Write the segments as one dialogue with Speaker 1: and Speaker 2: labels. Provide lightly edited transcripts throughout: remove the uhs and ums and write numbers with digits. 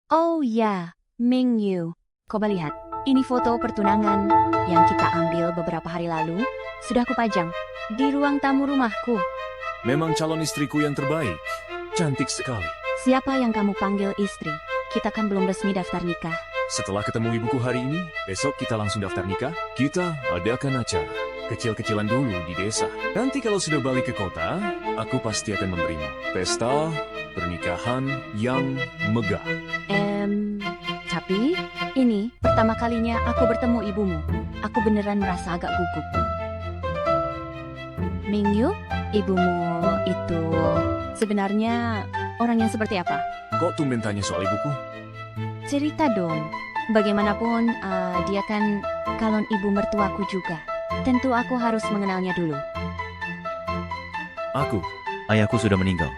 Speaker 1: Oh ya, Mingyu. Coba lihat, ini foto pertunangan yang kita ambil beberapa hari lalu. Sudah kupajang di ruang tamu rumahku.
Speaker 2: Memang calon istriku yang terbaik. Cantik sekali.
Speaker 1: Siapa yang kamu panggil istri? Kita kan belum resmi daftar nikah.
Speaker 2: Setelah ketemu ibuku hari ini, besok kita langsung daftar nikah. Kita adakan acara kecil-kecilan dulu di desa. Nanti kalau sudah balik ke kota, aku pasti akan memberimu pesta pernikahan yang megah.
Speaker 1: Tapi ini pertama kalinya aku bertemu ibumu. Aku beneran merasa agak gugup. Mingyu, ibumu itu sebenarnya orang yang seperti apa?
Speaker 2: Kok tumben tanya soal ibuku?
Speaker 1: Cerita dong. Bagaimanapun, dia kan calon ibu mertuaku juga. Tentu aku harus mengenalnya dulu.
Speaker 3: Ayahku sudah meninggal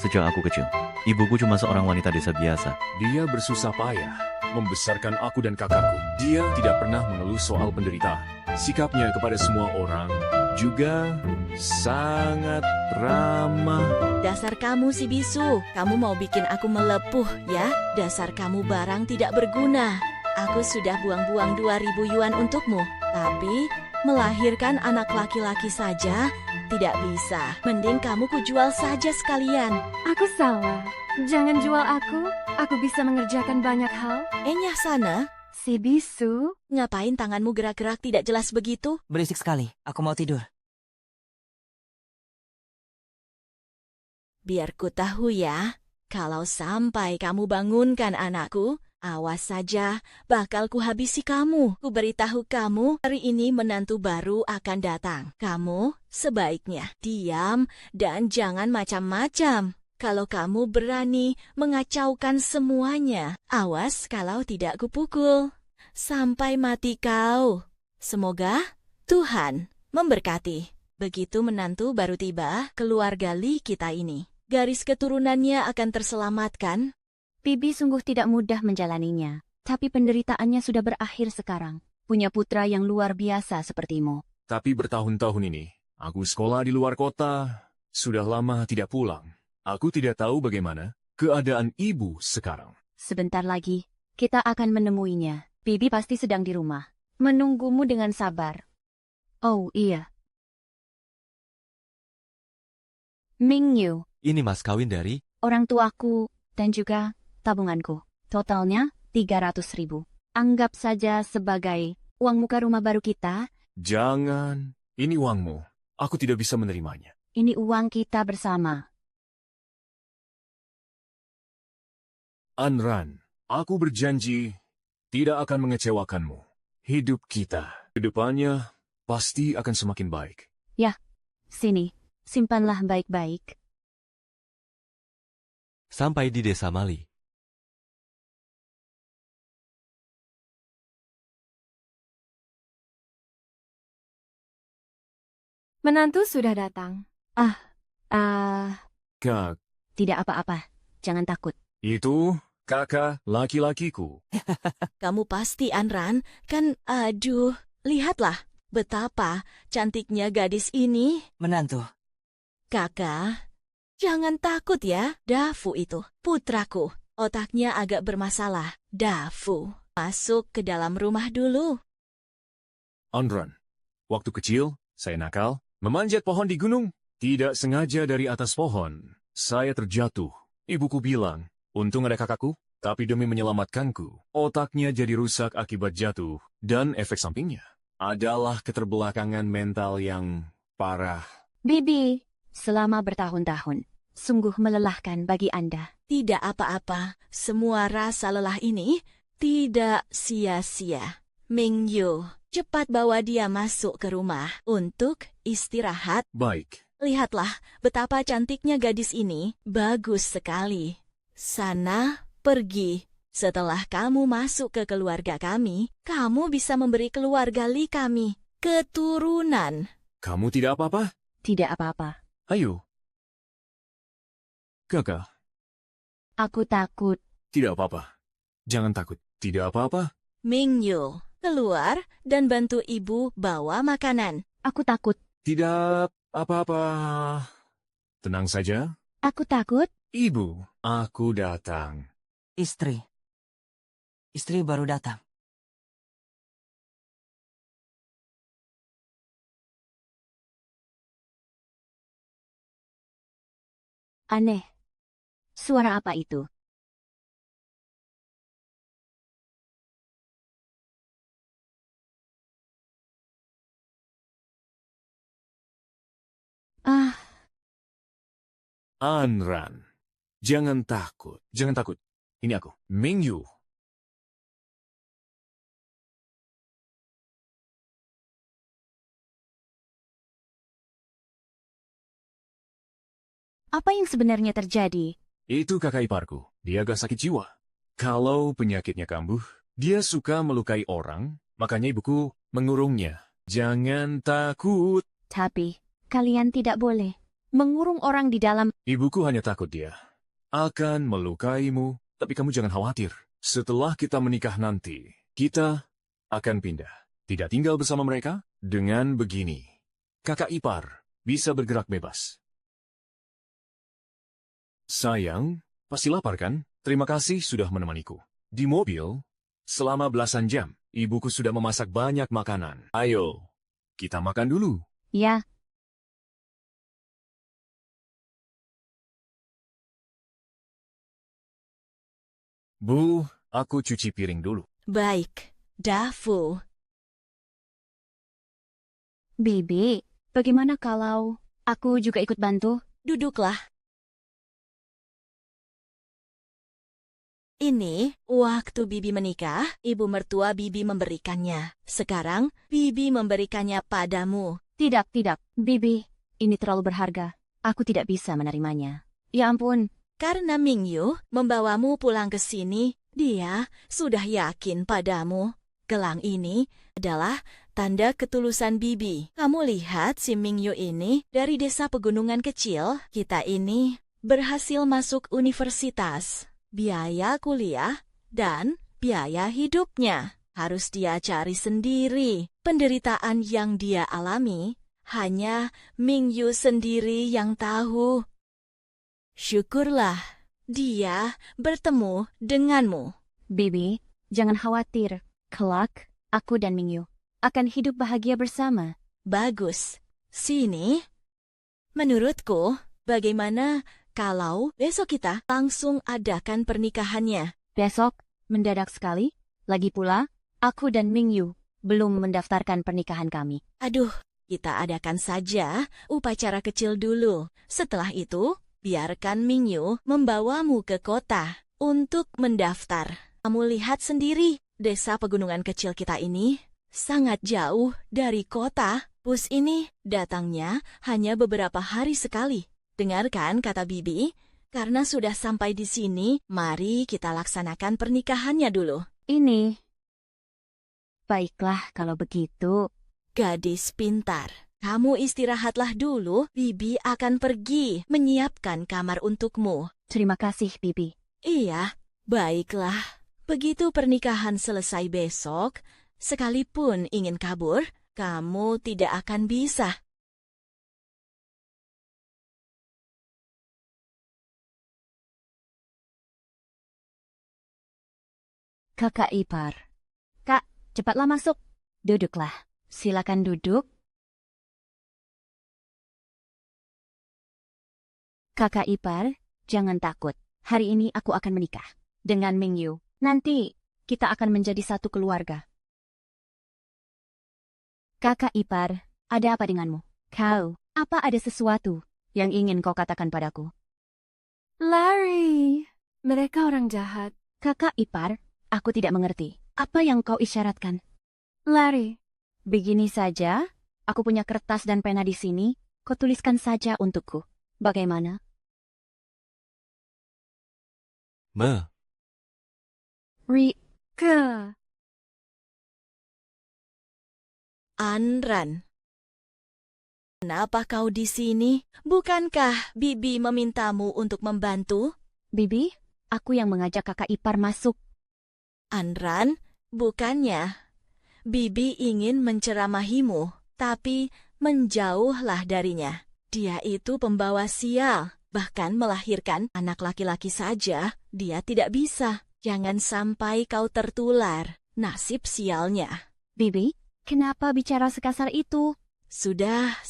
Speaker 3: sejak aku kecil. Ibuku cuma seorang wanita desa biasa.
Speaker 2: Dia bersusah payah membesarkan aku dan kakakku. Dia tidak pernah mengeluh soal penderitaan. Sikapnya kepada semua orang juga sangat ramah.
Speaker 4: Dasar kamu si bisu, kamu mau bikin aku melepuh ya? Dasar kamu barang tidak berguna. Aku sudah buang-buang 2.000 yuan untukmu, tapi melahirkan anak laki-laki saja tidak bisa. Mending kamu kujual saja sekalian.
Speaker 1: Aku salah. Jangan jual aku. Aku bisa mengerjakan banyak hal.
Speaker 4: Nyah sana,
Speaker 1: Si bisu.
Speaker 4: ngapain tanganmu gerak-gerak tidak jelas begitu?
Speaker 5: Berisik sekali, aku mau tidur.
Speaker 4: Biar ku tahu ya, kalau sampai kamu bangunkan anakku, awas saja, bakal kuhabisi kamu. Ku beritahu kamu, hari ini menantu baru akan datang. Kamu sebaiknya diam dan jangan macam-macam. Kalau kamu berani mengacaukan semuanya, awas kalau tidak kupukul. Sampai mati kau. Semoga Tuhan memberkati. Begitu menantu baru tiba, keluarga Li kita ini. Garis keturunannya akan terselamatkan.
Speaker 1: Bibi sungguh tidak mudah menjalaninya. Tapi penderitaannya sudah berakhir sekarang. Punya putra yang luar biasa sepertimu.
Speaker 2: Tapi bertahun-tahun ini, aku sekolah di luar kota, sudah lama tidak pulang. Aku tidak tahu bagaimana keadaan ibu sekarang.
Speaker 1: Sebentar lagi, kita akan menemuinya. Bibi pasti sedang di rumah. Menunggumu dengan sabar. Oh iya. Mingyu,
Speaker 3: Ini mas kawin dari?
Speaker 1: orang tuaku, dan juga tabunganku. Totalnya 300.000. Anggap saja sebagai uang muka rumah baru kita.
Speaker 2: Jangan, ini uangmu. Aku tidak bisa menerimanya.
Speaker 1: Ini uang kita bersama.
Speaker 2: Anran, aku berjanji tidak akan mengecewakanmu. Hidup kita ke depannya pasti akan semakin baik.
Speaker 1: Sini, simpanlah baik-baik.
Speaker 3: Sampai di desa Mali.
Speaker 6: Menantu sudah datang.
Speaker 2: Kak,
Speaker 1: Tidak apa-apa. Jangan takut.
Speaker 2: itu kakak laki-lakiku.
Speaker 4: Kamu pasti Anran, kan aduh, lihatlah betapa cantiknya gadis ini.
Speaker 5: Menantu,
Speaker 4: Kakak, jangan takut ya, Dafu itu, putraku. Otaknya agak bermasalah. Dafu, masuk ke dalam rumah dulu.
Speaker 2: Anran, waktu kecil, saya nakal, memanjat pohon di gunung. Tidak sengaja dari atas pohon, saya terjatuh. Ibuku bilang, untung ada kakakku, tapi demi menyelamatkanku, otaknya jadi rusak akibat jatuh. Dan efek sampingnya adalah keterbelakangan mental yang parah.
Speaker 1: Bibi, selama bertahun-tahun, sungguh melelahkan bagi Anda.
Speaker 4: Tidak apa-apa, semua rasa lelah ini tidak sia-sia. Mingyu, cepat bawa dia masuk ke rumah untuk istirahat.
Speaker 2: Baik,
Speaker 4: Lihatlah betapa cantiknya gadis ini, bagus sekali. Sana, pergi. Setelah kamu masuk ke keluarga kami, kamu bisa memberi keluarga Li kami keturunan.
Speaker 2: kamu tidak apa-apa?
Speaker 1: Tidak apa-apa.
Speaker 2: Ayo. Kakak,
Speaker 1: Aku takut.
Speaker 2: tidak apa-apa. Jangan takut. Tidak apa-apa.
Speaker 4: Mingyu, keluar dan bantu ibu bawa makanan.
Speaker 1: Aku takut.
Speaker 2: Tidak apa-apa. Tenang saja.
Speaker 1: Aku takut.
Speaker 2: Ibu, aku datang.
Speaker 5: istri. istri baru datang.
Speaker 1: Aneh. Suara apa itu? Ah,
Speaker 2: Anran, jangan takut. Jangan takut. Ini aku, Mingyu.
Speaker 1: apa yang sebenarnya terjadi?
Speaker 2: Itu kakak iparku. Dia agak sakit jiwa. Kalau penyakitnya kambuh, dia suka melukai orang, makanya ibuku mengurungnya. Jangan takut.
Speaker 1: Tapi, kalian tidak boleh mengurung orang di dalam.
Speaker 2: Ibuku hanya takut dia akan melukaimu, tapi kamu jangan khawatir. Setelah kita menikah nanti, kita akan pindah. Tidak tinggal bersama mereka. Dengan begini, kakak ipar bisa bergerak bebas. Sayang, pasti lapar kan? Terima kasih sudah menemaniku. Di mobil, selama belasan jam, ibuku sudah memasak banyak makanan. Ayo, kita makan dulu.
Speaker 1: Ya,
Speaker 2: Bu, aku cuci piring dulu.
Speaker 4: Baik, Dafu.
Speaker 1: Bibi, bagaimana kalau aku juga ikut bantu?
Speaker 4: Duduklah. Ini, waktu Bibi menikah, ibu mertua Bibi memberikannya. Sekarang, Bibi memberikannya padamu.
Speaker 1: Tidak, tidak. Bibi, ini terlalu berharga. Aku tidak bisa menerimanya. Ya ampun,
Speaker 4: Karena Mingyu membawamu pulang ke sini, dia sudah yakin padamu. Gelang ini adalah tanda ketulusan Bibi. Kamu lihat si Mingyu ini dari desa pegunungan kecil, kita ini berhasil masuk universitas. Biaya kuliah dan biaya hidupnya harus dia cari sendiri. Penderitaan yang dia alami hanya Mingyu sendiri yang tahu. Syukurlah dia bertemu denganmu.
Speaker 1: Bibi, jangan khawatir. Kelak, aku dan Mingyu akan hidup bahagia bersama.
Speaker 4: Bagus. Sini. Menurutku, bagaimana kalau besok kita langsung adakan pernikahannya?
Speaker 1: Besok, mendadak sekali. Lagi pula, aku dan Mingyu belum mendaftarkan pernikahan kami.
Speaker 4: Aduh, kita adakan saja upacara kecil dulu. Setelah itu, biarkan Mingyu membawamu ke kota untuk mendaftar. Kamu lihat sendiri, desa pegunungan kecil kita ini sangat jauh dari kota. Bus ini datangnya hanya beberapa hari sekali. Dengarkan kata Bibi, karena sudah sampai di sini, mari kita laksanakan pernikahannya dulu.
Speaker 1: Ini. Baiklah kalau begitu.
Speaker 4: Gadis pintar, kamu istirahatlah dulu, Bibi akan pergi menyiapkan kamar untukmu.
Speaker 1: Terima kasih, Bibi.
Speaker 4: Iya, baiklah. Begitu pernikahan selesai besok, sekalipun ingin kabur, kamu tidak akan bisa.
Speaker 1: Kakak ipar. Kak, cepatlah masuk. Duduklah. Silakan duduk. Kakak ipar, jangan takut. Hari ini aku akan menikah dengan Mingyu. Nanti kita akan menjadi satu keluarga. Kakak ipar, ada apa denganmu? Kau, apa ada sesuatu yang ingin kau katakan padaku?
Speaker 6: Larry, mereka orang jahat.
Speaker 1: Kakak ipar, aku tidak mengerti. Apa yang kau isyaratkan?
Speaker 6: Larry,
Speaker 1: Begini saja, aku punya kertas dan pena di sini. Kau tuliskan saja untukku. Bagaimana?
Speaker 3: Ma,
Speaker 6: Rika.
Speaker 4: Anran, kenapa kau di sini? Bukankah Bibi memintamu untuk membantu?
Speaker 1: Bibi, aku yang mengajak kakak ipar masuk.
Speaker 4: Anran, bukannya. Bibi ingin menceramahimu, tapi menjauhlah darinya. Dia itu pembawa sial, bahkan melahirkan anak laki-laki saja, dia tidak bisa. Jangan sampai kau tertular. Nasib sialnya.
Speaker 1: Bibi, kenapa bicara sekasar itu?
Speaker 4: Sudah.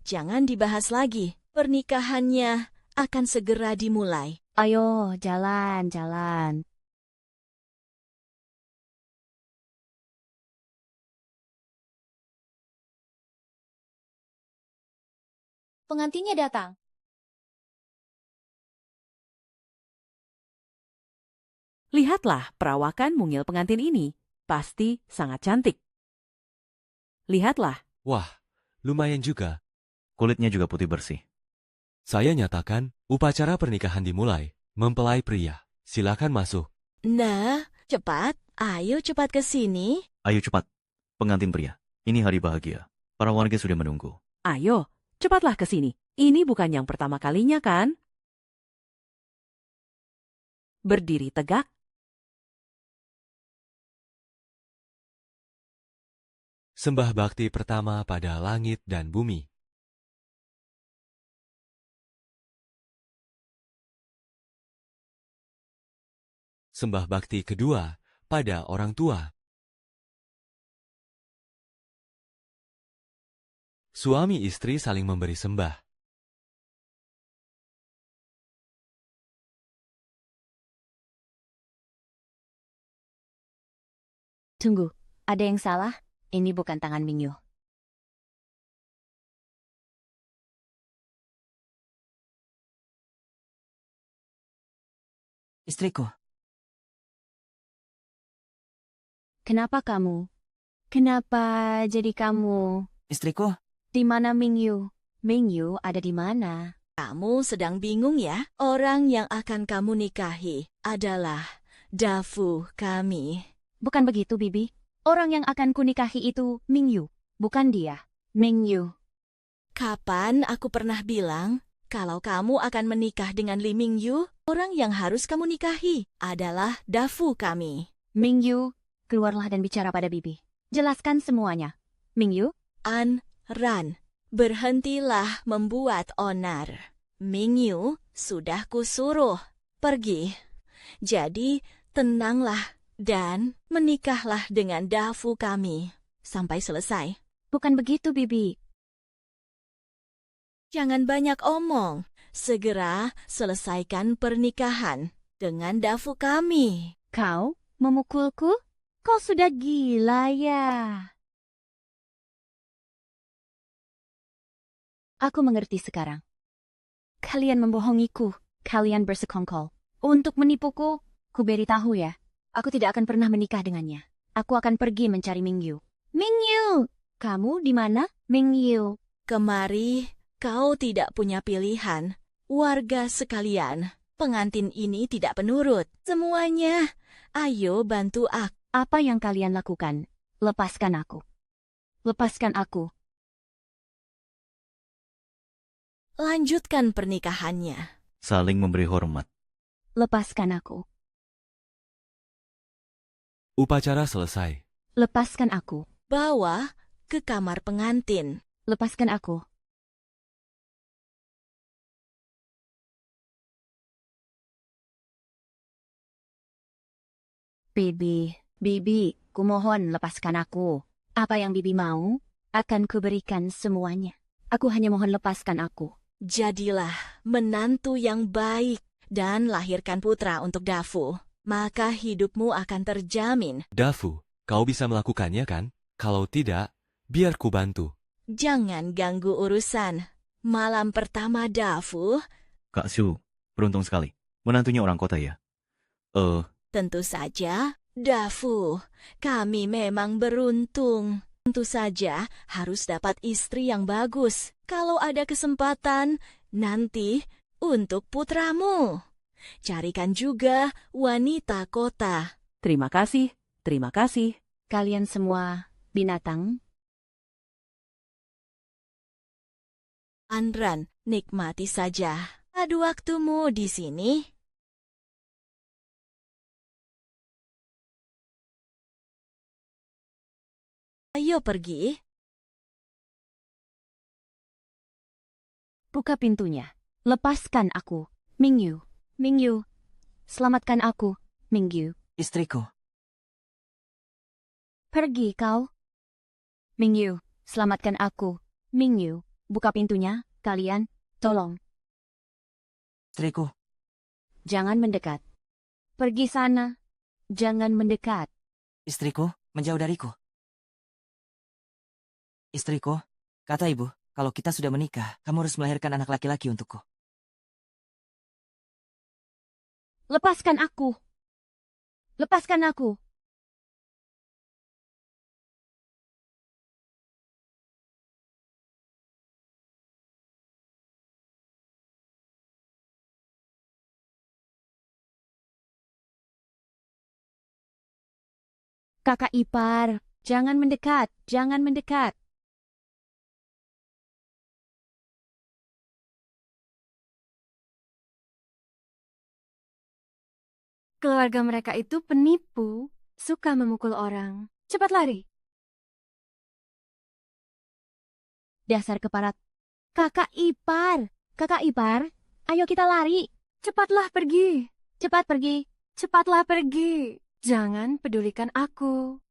Speaker 4: Jangan dibahas lagi. Pernikahannya akan segera dimulai.
Speaker 1: Ayo, jalan. Pengantinnya datang.
Speaker 5: Lihatlah perawakan mungil pengantin ini. Pasti sangat cantik. Lihatlah,
Speaker 7: Wah, lumayan juga.
Speaker 3: Kulitnya juga putih bersih.
Speaker 7: Saya nyatakan, upacara pernikahan dimulai. Mempelai pria, silakan masuk.
Speaker 4: Nah, cepat. Ayo cepat ke sini.
Speaker 3: Ayo cepat, pengantin pria. Ini hari bahagia. Para warga sudah menunggu.
Speaker 5: ayo, cepatlah ke sini. Ini bukan yang pertama kalinya, kan? Berdiri tegak.
Speaker 7: Sembah bakti pertama pada langit dan bumi. Sembah bakti kedua pada orang tua. Suami istri saling memberi sembah.
Speaker 1: Tunggu, ada yang salah? Ini bukan tangan Mingyu.
Speaker 8: Istriku,
Speaker 1: Kenapa kamu? Kenapa jadi kamu?
Speaker 8: istriku,
Speaker 1: Di mana Mingyu? Mingyu ada di mana?
Speaker 4: Kamu sedang bingung ya? Orang yang akan kamu nikahi adalah Dafu kami.
Speaker 1: Bukan begitu, Bibi. Orang yang akan kunikahi itu Mingyu, bukan dia. Mingyu.
Speaker 4: Kapan aku pernah bilang kalau kamu akan menikah dengan Lee Mingyu? Orang yang harus kamu nikahi adalah Dafu kami.
Speaker 1: Mingyu, keluarlah dan bicara pada Bibi. Jelaskan semuanya. Mingyu,
Speaker 4: Ran, berhentilah membuat onar. Mingyu sudah kusuruh pergi. Jadi tenanglah dan menikahlah dengan Dafu kami sampai selesai.
Speaker 1: bukan begitu, Bibi.
Speaker 4: Jangan banyak omong. Segera selesaikan pernikahan dengan Dafu kami.
Speaker 1: Kau memukulku? Kau sudah gila ya. Aku mengerti sekarang. Kalian membohongiku. Kalian bersekongkol. Untuk menipuku, ku beritahu ya. Aku tidak akan pernah menikah dengannya. Aku akan pergi mencari Mingyu. Mingyu! Kamu di mana? Mingyu.
Speaker 4: Kemari, kau tidak punya pilihan. Warga sekalian, pengantin ini tidak penurut. Semuanya, ayo bantu aku.
Speaker 1: Apa yang kalian lakukan? Lepaskan aku. Lepaskan aku.
Speaker 4: Lanjutkan pernikahannya.
Speaker 3: Saling memberi hormat.
Speaker 1: Lepaskan aku.
Speaker 7: Upacara selesai.
Speaker 1: Lepaskan aku.
Speaker 4: Bawa ke kamar pengantin.
Speaker 1: Lepaskan aku. Bibi, kumohon lepaskan aku. Apa yang Bibi mau, akan kuberikan semuanya. Aku hanya mohon lepaskan aku.
Speaker 4: Jadilah menantu yang baik dan lahirkan putra untuk Dafu. Maka hidupmu akan terjamin.
Speaker 7: Dafu, kau bisa melakukannya kan? Kalau tidak, biar ku bantu.
Speaker 4: Jangan ganggu urusan. Malam pertama Dafu,
Speaker 3: Kak Su, beruntung sekali. Menantunya orang kota ya?
Speaker 4: tentu saja, Dafu, kami memang beruntung. Tentu saja harus dapat istri yang bagus. Kalau ada kesempatan, nanti untuk putramu. Carikan juga wanita kota.
Speaker 5: Terima kasih, terima kasih.
Speaker 1: Kalian semua binatang.
Speaker 4: Anran, nikmati saja. Adu waktumu di sini. Ayo pergi.
Speaker 1: Buka pintunya. Lepaskan aku. Mingyu, selamatkan aku. Mingyu.
Speaker 8: Istriku.
Speaker 1: Pergi kau. Mingyu, selamatkan aku. Mingyu, buka pintunya, kalian. Tolong.
Speaker 8: Istriku.
Speaker 1: Jangan mendekat. Pergi sana. Jangan mendekat.
Speaker 8: Istriku, menjauh dariku. Istriku, kata ibu, kalau kita sudah menikah, kamu harus melahirkan anak laki-laki untukku.
Speaker 1: Lepaskan aku. Lepaskan aku. Kakak ipar, jangan mendekat, jangan mendekat.
Speaker 6: Keluarga mereka itu penipu, suka memukul orang. Cepat lari.
Speaker 1: Dasar keparat. Kakak ipar, ayo kita lari.
Speaker 6: Cepatlah pergi.
Speaker 1: Cepat pergi.
Speaker 6: Cepatlah pergi. Jangan pedulikan aku.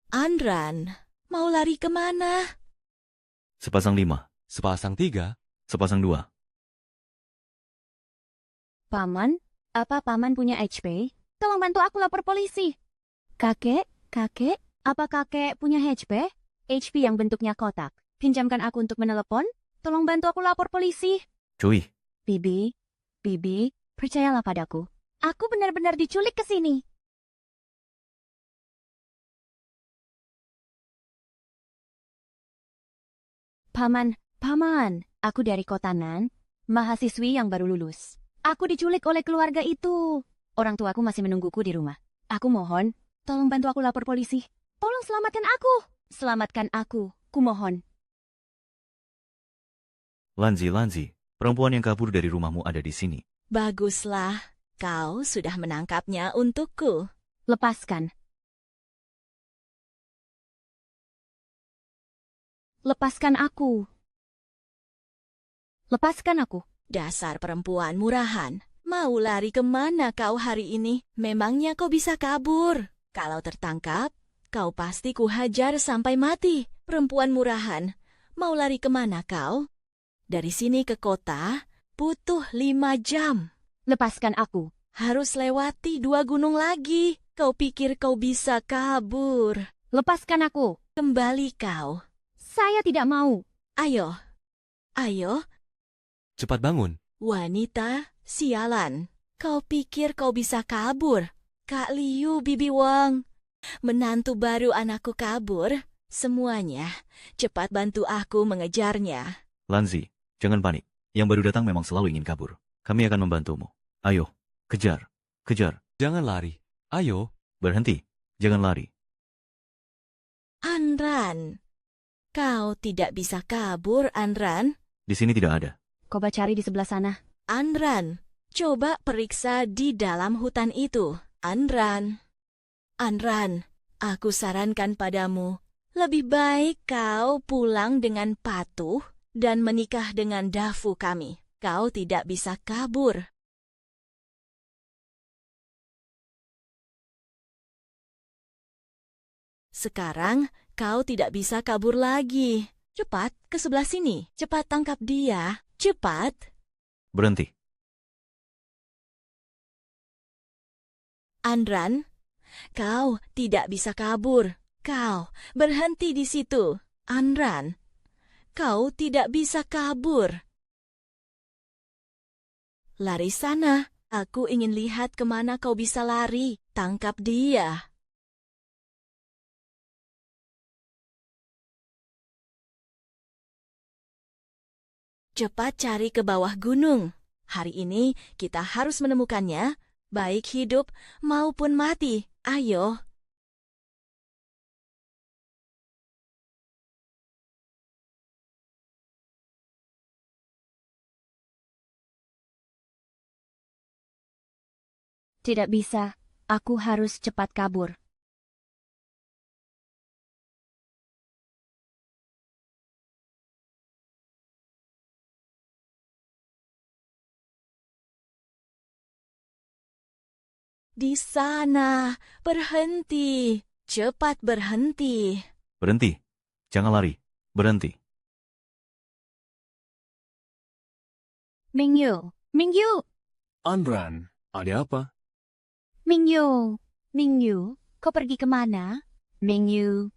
Speaker 4: Andran, mau lari kemana?
Speaker 3: Sepasang 5,
Speaker 7: Sepasang 3,
Speaker 3: sepasang 2.
Speaker 1: Paman, apa paman punya HP? Tolong bantu aku lapor polisi. Kakek, apa kakek punya HP? HP yang bentuknya kotak. Pinjamkan aku untuk menelepon. Tolong bantu aku lapor polisi.
Speaker 3: Cuy,
Speaker 1: Bibi, percayalah padaku. Aku benar-benar diculik ke sini. Paman, aku dari kota Nan, mahasiswi yang baru lulus. Aku diculik oleh keluarga itu. Orang tuaku masih menungguku di rumah. Aku mohon, tolong bantu aku lapor polisi. Tolong selamatkan aku. Selamatkan aku, kumohon.
Speaker 3: Lanzi, perempuan yang kabur dari rumahmu ada di sini.
Speaker 4: Baguslah, kau sudah menangkapnya untukku.
Speaker 1: Lepaskan. Lepaskan aku. Lepaskan aku.
Speaker 4: Dasar perempuan murahan. Mau lari kemana kau hari ini? Memangnya kau bisa kabur? Kalau tertangkap, kau pasti kuhajar sampai mati. Perempuan murahan, mau lari kemana kau? Dari sini ke kota, butuh 5 jam.
Speaker 1: Lepaskan aku.
Speaker 4: Harus lewati 2 gunung lagi. Kau pikir kau bisa kabur?
Speaker 1: Lepaskan aku.
Speaker 4: Kembali kau.
Speaker 1: Saya tidak mau.
Speaker 4: Ayo.
Speaker 7: cepat bangun.
Speaker 4: Wanita, sialan. Kau pikir kau bisa kabur? Kak Liu, Bibi Wang. Menantu baru anakku kabur. Semuanya, cepat bantu aku mengejarnya.
Speaker 3: Lanzi, jangan panik. Yang baru datang memang selalu ingin kabur. Kami akan membantumu. Ayo, kejar.
Speaker 7: Jangan lari. Ayo.
Speaker 3: Berhenti. Jangan lari.
Speaker 4: Andran. Kau tidak bisa kabur, Andran.
Speaker 3: Di sini tidak ada.
Speaker 1: Coba cari di sebelah sana.
Speaker 4: Andran, coba periksa di dalam hutan itu. Andran, aku sarankan padamu, lebih baik kau pulang dengan patuh dan menikah dengan Dafu kami. Kau tidak bisa kabur. Sekarang kau tidak bisa kabur lagi. Cepat ke sebelah sini. Cepat tangkap dia. Cepat.
Speaker 3: Berhenti.
Speaker 4: Andran, kau tidak bisa kabur. Kau berhenti di situ. Andran, kau tidak bisa kabur. Lari sana. Aku ingin lihat kemana kau bisa lari. Tangkap dia. Cepat cari ke bawah gunung. Hari ini kita harus menemukannya, baik hidup maupun mati. Ayo.
Speaker 1: Tidak bisa. Aku harus cepat kabur.
Speaker 4: Di sana. Berhenti. Cepat berhenti.
Speaker 3: Berhenti. Jangan lari. Berhenti.
Speaker 1: Mingyu, Mingyu,
Speaker 2: Anran, ada apa?
Speaker 1: Mingyu, Mingyu, kau pergi kemana? Mingyu,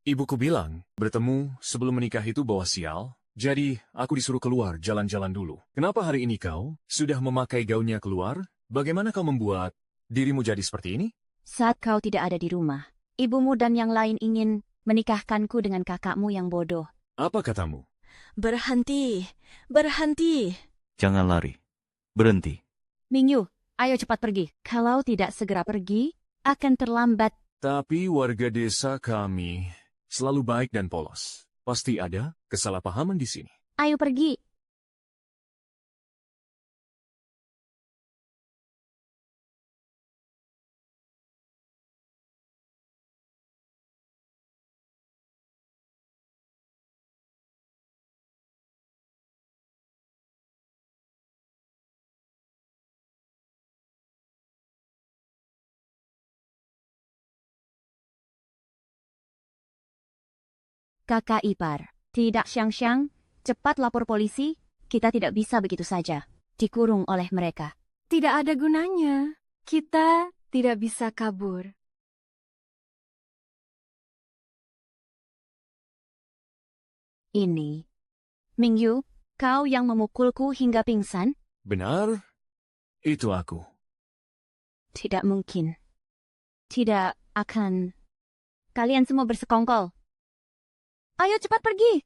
Speaker 2: Ibuku bilang, bertemu sebelum menikah itu bawa sial, jadi aku disuruh keluar jalan-jalan dulu. Kenapa hari ini kau sudah memakai gaunnya keluar? Bagaimana kau membuat dirimu jadi seperti ini?
Speaker 1: saat kau tidak ada di rumah, ibumu dan yang lain ingin menikahkanku dengan kakakmu yang bodoh.
Speaker 2: Apa katamu?
Speaker 4: Berhenti. Berhenti.
Speaker 3: Jangan lari. Berhenti.
Speaker 1: Mingyu, ayo cepat pergi. Kalau tidak segera pergi, akan terlambat.
Speaker 2: Tapi warga desa kami selalu baik dan polos. Pasti ada kesalahpahaman di sini.
Speaker 1: Ayo pergi. Kakak ipar, tidak Xiang-Xiang, cepat lapor polisi, kita tidak bisa begitu saja, dikurung oleh mereka.
Speaker 6: Tidak ada gunanya. Kita tidak bisa kabur.
Speaker 1: Ini. Mingyu, kau yang memukulku hingga pingsan?
Speaker 2: Benar? Itu aku.
Speaker 1: Tidak mungkin. Tidak akan. Kalian semua bersekongkol. Ayo cepat pergi.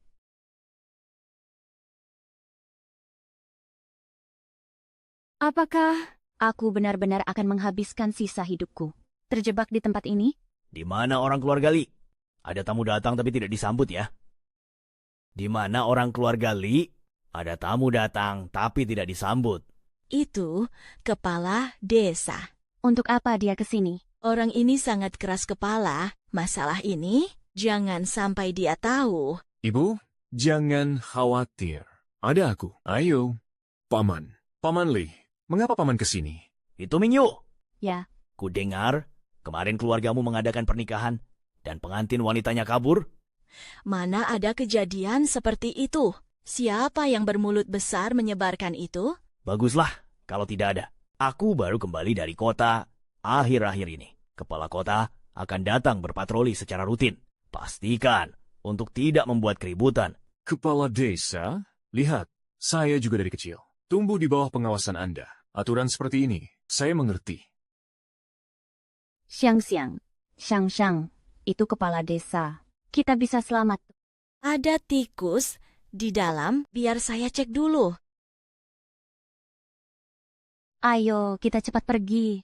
Speaker 6: Apakah
Speaker 1: Aku benar-benar akan menghabiskan sisa hidupku. Terjebak di tempat ini?
Speaker 9: Di mana orang keluarga Li? Ada tamu datang tapi tidak disambut ya. Di mana orang keluarga Li? Ada tamu datang tapi tidak disambut.
Speaker 4: Itu kepala desa.
Speaker 1: Untuk apa dia ke sini?
Speaker 4: Orang ini sangat keras kepala. Masalah ini jangan sampai dia tahu.
Speaker 2: Ibu, jangan khawatir. Ada aku. Ayo. Paman. Paman Li, mengapa paman ke sini?
Speaker 9: Itu Mingyu.
Speaker 1: Ya,
Speaker 9: Ku dengar kemarin keluargamu mengadakan pernikahan dan pengantin wanitanya kabur.
Speaker 4: Mana ada kejadian seperti itu? Siapa yang bermulut besar menyebarkan itu?
Speaker 9: Baguslah kalau tidak ada. Aku baru kembali dari kota akhir-akhir ini. Kepala kota akan datang berpatroli secara rutin. Pastikan untuk tidak membuat keributan.
Speaker 2: Kepala desa? Lihat, saya juga dari kecil. Tumbuh di bawah pengawasan Anda. Aturan seperti ini, saya mengerti.
Speaker 1: Xiang-Xiang. Xiang-Xiang, itu kepala desa. Kita bisa selamat.
Speaker 4: Ada tikus di dalam, biar saya cek dulu.
Speaker 1: Ayo, kita cepat pergi.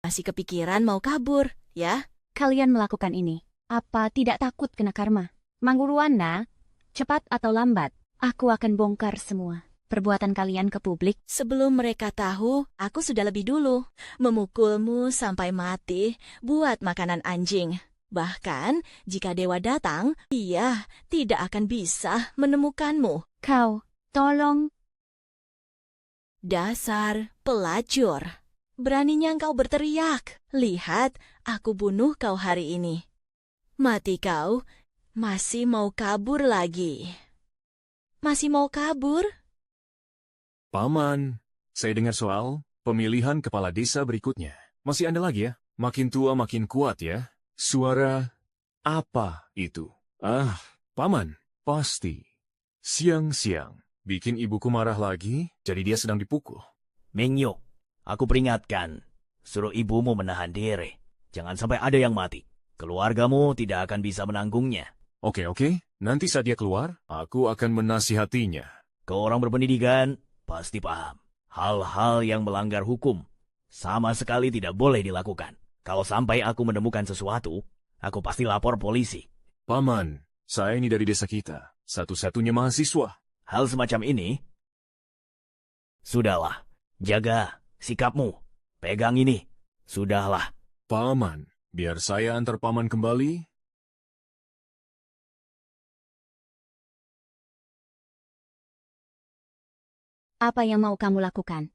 Speaker 4: Masih kepikiran mau kabur, ya?
Speaker 1: Kalian melakukan ini. Apa tidak takut kena karma? Mangguruana, cepat atau lambat, aku akan bongkar semua perbuatan kalian ke publik.
Speaker 4: Sebelum mereka tahu, aku sudah lebih dulu memukulmu sampai mati buat makanan anjing. Bahkan, jika dewa datang, dia tidak akan bisa menemukanmu.
Speaker 1: Kau, tolong.
Speaker 4: Dasar pelacur. Beraninya engkau berteriak. Lihat, aku bunuh kau hari ini. Mati kau, masih mau kabur lagi. Masih mau kabur?
Speaker 2: Paman, saya dengar soal pemilihan kepala desa berikutnya. Masih Anda lagi ya? Makin tua makin kuat ya? Suara apa itu? Ah, Paman, pasti. Siang-siang, bikin ibuku marah lagi, jadi dia sedang dipukul.
Speaker 9: Mingyu, aku peringatkan. Suruh ibumu menahan diri. Jangan sampai ada yang mati. Keluargamu tidak akan bisa menanggungnya.
Speaker 2: Oke, nanti saat dia keluar, aku akan menasihatinya.
Speaker 9: Kau orang berpendidikan, pasti paham. Hal-hal yang melanggar hukum sama sekali tidak boleh dilakukan. Kalau sampai aku menemukan sesuatu, aku pasti lapor polisi.
Speaker 2: Paman, saya ini dari desa kita, satu-satunya mahasiswa.
Speaker 9: Hal semacam ini, sudahlah, jaga sikapmu. Pegang ini, sudahlah.
Speaker 2: Paman, biar saya antar paman kembali.
Speaker 1: Apa yang mau kamu lakukan?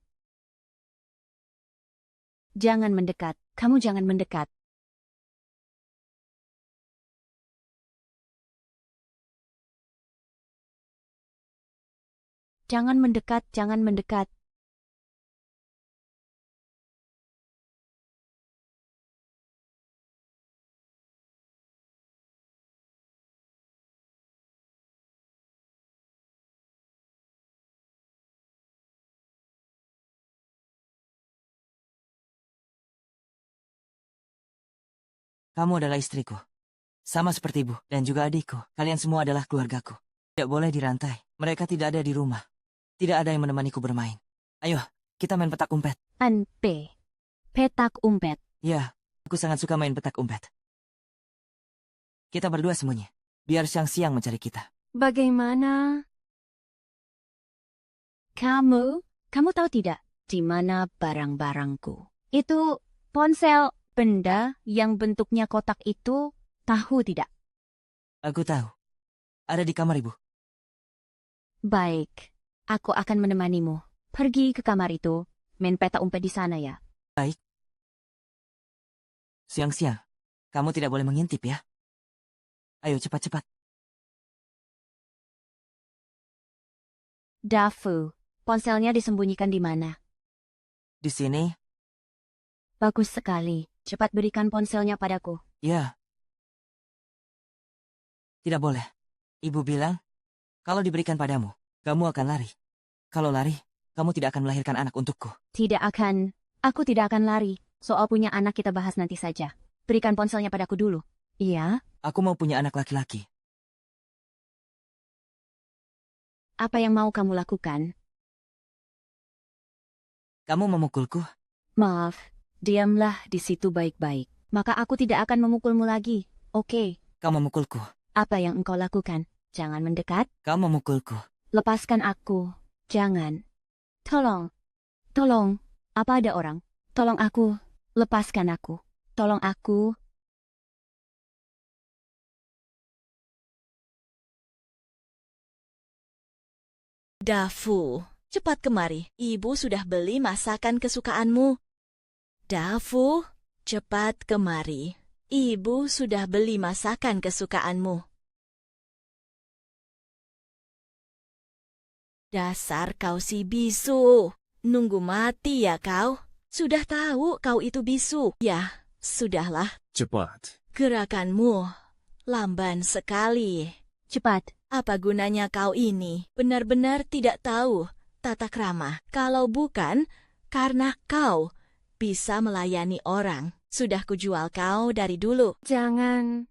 Speaker 1: Jangan mendekat. Kamu jangan mendekat. Jangan mendekat, jangan mendekat.
Speaker 8: Kamu adalah istriku. Sama seperti ibu dan juga adikku. Kalian semua adalah keluargaku. Tidak boleh dirantai. Mereka tidak ada di rumah. Tidak ada yang menemaniku bermain. Ayo, kita main petak umpet.
Speaker 1: Petak umpet.
Speaker 8: Ya, aku sangat suka main petak umpet. Kita berdua sembunyi. Biar siang-siang mencari kita.
Speaker 6: Bagaimana?
Speaker 1: Kamu tahu tidak di mana barang-barangku? Itu ponsel, benda yang bentuknya kotak itu, tahu tidak?
Speaker 8: Aku tahu. Ada di kamar ibu.
Speaker 1: Baik, aku akan menemanimu. Pergi ke kamar itu, main petak umpet di sana ya.
Speaker 8: Baik. Siang-siang, kamu tidak boleh mengintip ya. Ayo cepat-cepat.
Speaker 1: Dafu, ponselnya disembunyikan di mana?
Speaker 8: Di sini,
Speaker 1: Bagus sekali. Cepat berikan ponselnya padaku.
Speaker 8: ya. Tidak boleh. Ibu bilang, kalau diberikan padamu, kamu akan lari. Kalau lari, kamu tidak akan melahirkan anak untukku.
Speaker 1: Aku tidak akan lari. Soal punya anak kita bahas nanti saja. Berikan ponselnya padaku dulu. Iya,
Speaker 8: Aku mau punya anak laki-laki.
Speaker 1: apa yang mau kamu lakukan?
Speaker 8: Kamu memukulku?
Speaker 1: Maaf, diamlah di situ baik-baik. Maka aku tidak akan memukulmu lagi. Oke,
Speaker 8: Kau memukulku.
Speaker 1: apa yang engkau lakukan? Jangan mendekat.
Speaker 8: Kau memukulku.
Speaker 1: Lepaskan aku. Jangan. Tolong. Apa ada orang? Tolong aku. Lepaskan aku. Tolong aku.
Speaker 4: Dafu, cepat kemari. Ibu sudah beli masakan kesukaanmu. Dafu, cepat kemari. Ibu sudah beli masakan kesukaanmu. Dasar kau si bisu. Nunggu mati ya kau. Sudah tahu kau itu bisu. Ya, sudahlah.
Speaker 2: Cepat.
Speaker 4: Gerakanmu lamban sekali.
Speaker 1: Cepat.
Speaker 4: Apa gunanya kau ini? Benar-benar tidak tahu tata krama. Kalau bukan karena kau bisa melayani orang. Sudah kujual kau dari dulu.
Speaker 6: Jangan.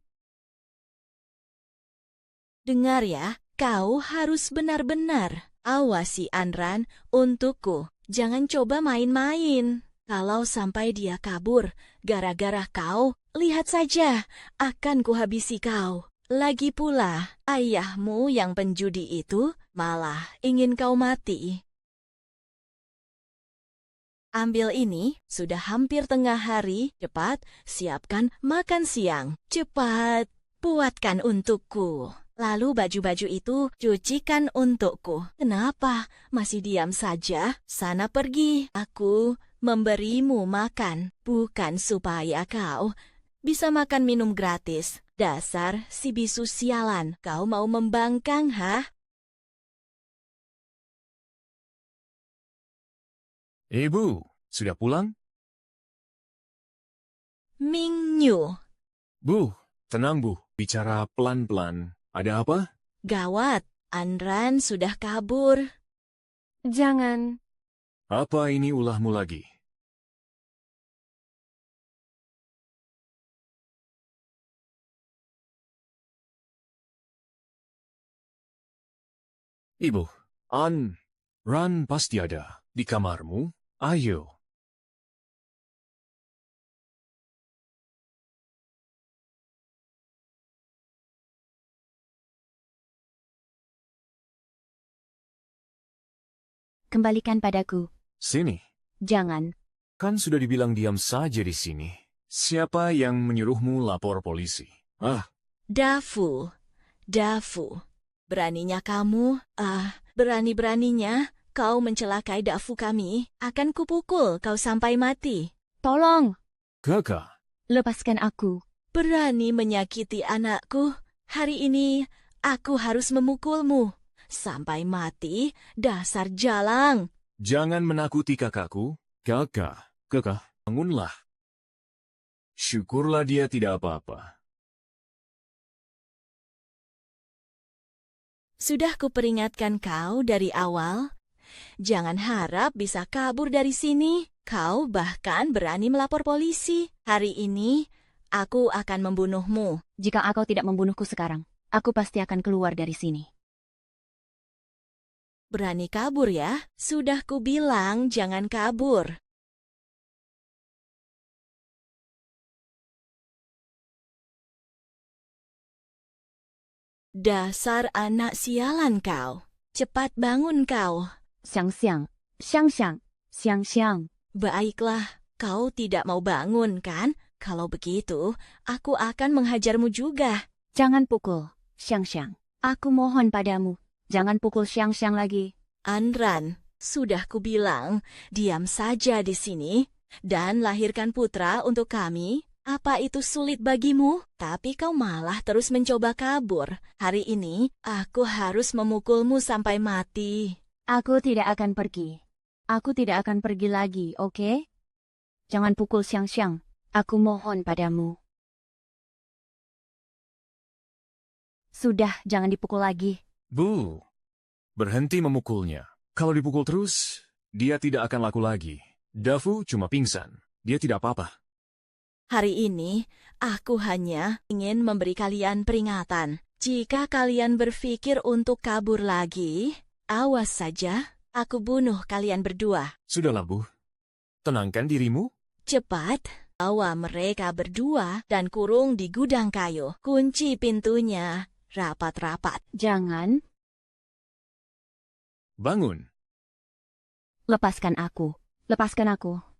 Speaker 4: Dengar ya, kau harus benar-benar awasi Anran untukku. Jangan coba main-main. Kalau sampai dia kabur gara-gara kau, lihat saja, akan kuhabisi kau. Lagi pula, ayahmu yang penjudi itu malah ingin kau mati. Ambil ini, sudah hampir tengah hari. Cepat, siapkan makan siang. Cepat, buatkan untukku. Lalu baju-baju itu cucikan untukku. Kenapa masih diam saja? Sana pergi. Aku memberimu makan, bukan supaya kau bisa makan minum gratis. Dasar si bisu sialan, kau mau membangkang, ha?
Speaker 2: Bu, sudah pulang?
Speaker 4: Mingyu,
Speaker 2: Bu, tenang Bu, bicara pelan-pelan. Ada apa?
Speaker 4: gawat, Anran sudah kabur.
Speaker 6: Jangan.
Speaker 2: Apa ini ulahmu lagi? Ibu, Ran pasti ada di kamarmu. Ayo.
Speaker 1: Kembalikan padaku.
Speaker 2: Sini.
Speaker 1: Jangan.
Speaker 2: Kan sudah dibilang diam saja di sini. Siapa yang menyuruhmu lapor polisi?
Speaker 4: Dafu, beraninya kamu, berani-beraninya kau mencelakai Dafu kami, akan kupukul kau sampai mati.
Speaker 1: Tolong,
Speaker 2: Kakak,
Speaker 1: lepaskan aku.
Speaker 4: Berani menyakiti anakku. Hari ini aku harus memukulmu. Sampai mati, dasar jalang.
Speaker 2: jangan menakuti kakakku. Kakak, bangunlah. Syukurlah dia tidak apa-apa.
Speaker 4: Sudah kuperingatkan kau dari awal. Jangan harap bisa kabur dari sini. Kau bahkan berani melapor polisi. Hari ini, aku akan membunuhmu.
Speaker 1: Jika kau tidak membunuhku sekarang, aku pasti akan keluar dari sini.
Speaker 4: Berani kabur ya? Sudah kubilang jangan kabur. Dasar anak sialan kau. Cepat bangun kau.
Speaker 1: Xiang, xiang.
Speaker 4: Baiklah, kau tidak mau bangun kan? Kalau begitu, aku akan menghajarmu juga.
Speaker 1: Jangan pukul, Xiang. Aku mohon padamu, jangan pukul Xiang lagi.
Speaker 4: Anran, sudah kubilang, diam saja di sini dan lahirkan putra untuk kami. Apa itu sulit bagimu? Tapi kau malah terus mencoba kabur. Hari ini, aku harus memukulmu sampai mati.
Speaker 1: Aku tidak akan pergi. Aku tidak akan pergi lagi, oke? Jangan pukul Xiang. Aku mohon padamu. Sudah, jangan dipukul lagi.
Speaker 2: Bu, berhenti memukulnya. Kalau dipukul terus, dia tidak akan laku lagi. Dafu cuma pingsan. Dia tidak apa-apa.
Speaker 4: Hari ini, aku hanya ingin memberi kalian peringatan. Jika kalian berpikir untuk kabur lagi, awas saja, aku bunuh kalian berdua.
Speaker 2: Sudahlah, Bu. Tenangkan dirimu.
Speaker 4: Cepat, bawa mereka berdua dan kurung di gudang kayu. Kunci pintunya rapat-rapat.
Speaker 1: Jangan,
Speaker 2: Bangun.
Speaker 1: lepaskan aku.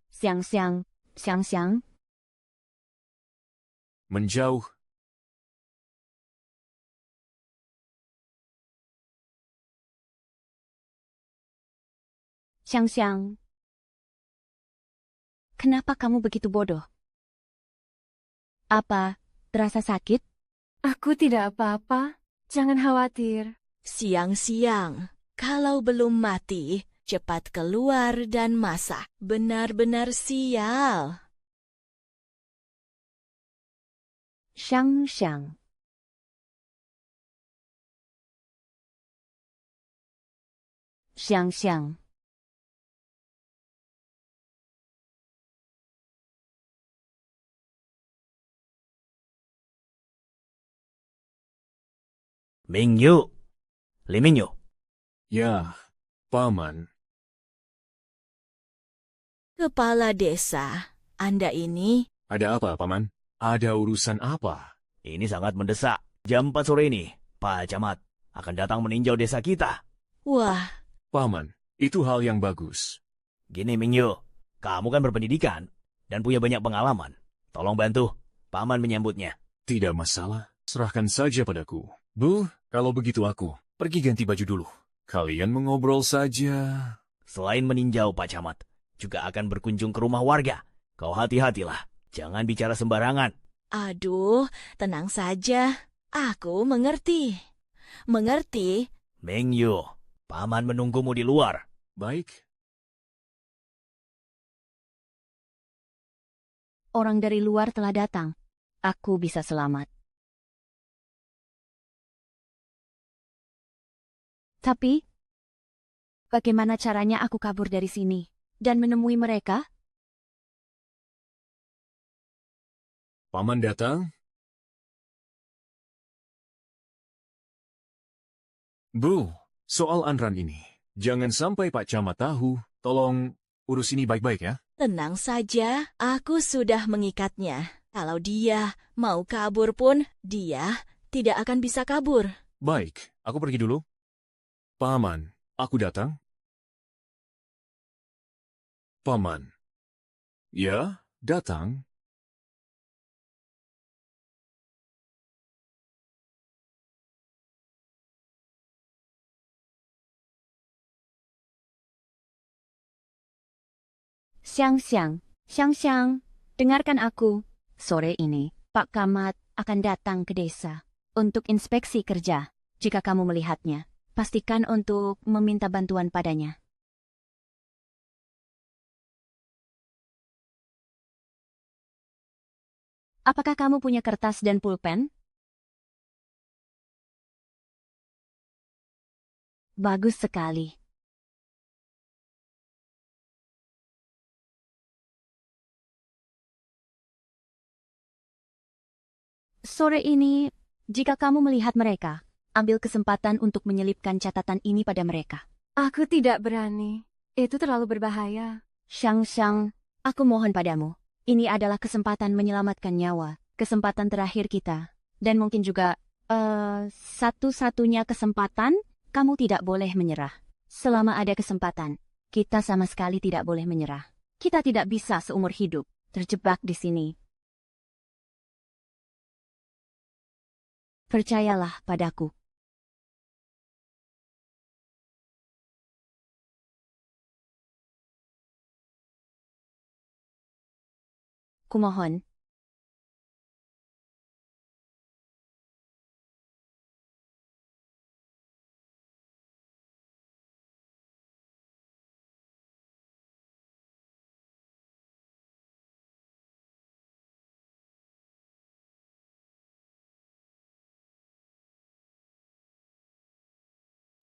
Speaker 1: Xiang.
Speaker 2: Menjauh.
Speaker 1: Xiang. Kenapa kamu begitu bodoh? Apa, terasa sakit?
Speaker 6: Aku tidak apa-apa. Jangan khawatir.
Speaker 4: Siang-siang, kalau belum mati, cepat keluar dan masak. Benar-benar sial.
Speaker 1: Xiang. Xiang.
Speaker 9: Mingyu. Li Mingyu.
Speaker 2: Ya, Paman.
Speaker 4: Kepala desa, Anda ini
Speaker 2: Ada apa, Paman? Ada urusan apa?
Speaker 9: Ini sangat mendesak. Jam 4 sore ini, Pak Camat akan datang meninjau desa kita.
Speaker 4: wah,
Speaker 2: Paman, itu hal yang bagus.
Speaker 9: Gini Mingyu, kamu kan berpendidikan dan punya banyak pengalaman. Tolong bantu Paman menyambutnya.
Speaker 2: Tidak masalah. Serahkan saja padaku. Bu, kalau begitu aku pergi ganti baju dulu. Kalian mengobrol saja.
Speaker 9: Selain meninjau Pak Camat, juga akan berkunjung ke rumah warga. Kau hati-hatilah, jangan bicara sembarangan.
Speaker 4: aduh, tenang saja. Aku mengerti. Mengerti?
Speaker 9: Mingyu, Paman menunggumu di luar.
Speaker 2: Baik.
Speaker 1: Orang dari luar telah datang. Aku bisa selamat. Tapi, bagaimana caranya aku kabur dari sini dan menemui mereka?
Speaker 2: Paman datang. Bu, soal Anran ini. Jangan sampai Pak Camat tahu. Tolong urus ini baik-baik ya.
Speaker 4: Tenang saja, aku sudah mengikatnya. Kalau dia mau kabur pun, dia tidak akan bisa kabur.
Speaker 2: Baik, aku pergi dulu. Paman, aku datang. Paman. Ya, datang.
Speaker 1: Xiang, Xiang, dengarkan aku. Sore ini, Pak Kamat akan datang ke desa untuk inspeksi kerja. Jika kamu melihatnya, pastikan untuk meminta bantuan padanya. Apakah kamu punya kertas dan pulpen? Bagus sekali. Sore ini, jika kamu melihat mereka, ambil kesempatan untuk menyelipkan catatan ini pada mereka.
Speaker 6: Aku tidak berani. Itu terlalu berbahaya.
Speaker 1: Xiang, aku mohon padamu. Ini adalah kesempatan menyelamatkan nyawa, kesempatan terakhir kita. Dan mungkin juga, satu-satunya kesempatan, kamu tidak boleh menyerah. Selama ada kesempatan, kita sama sekali tidak boleh menyerah. Kita tidak bisa seumur hidup terjebak di sini. Percayalah padaku. Kumohon.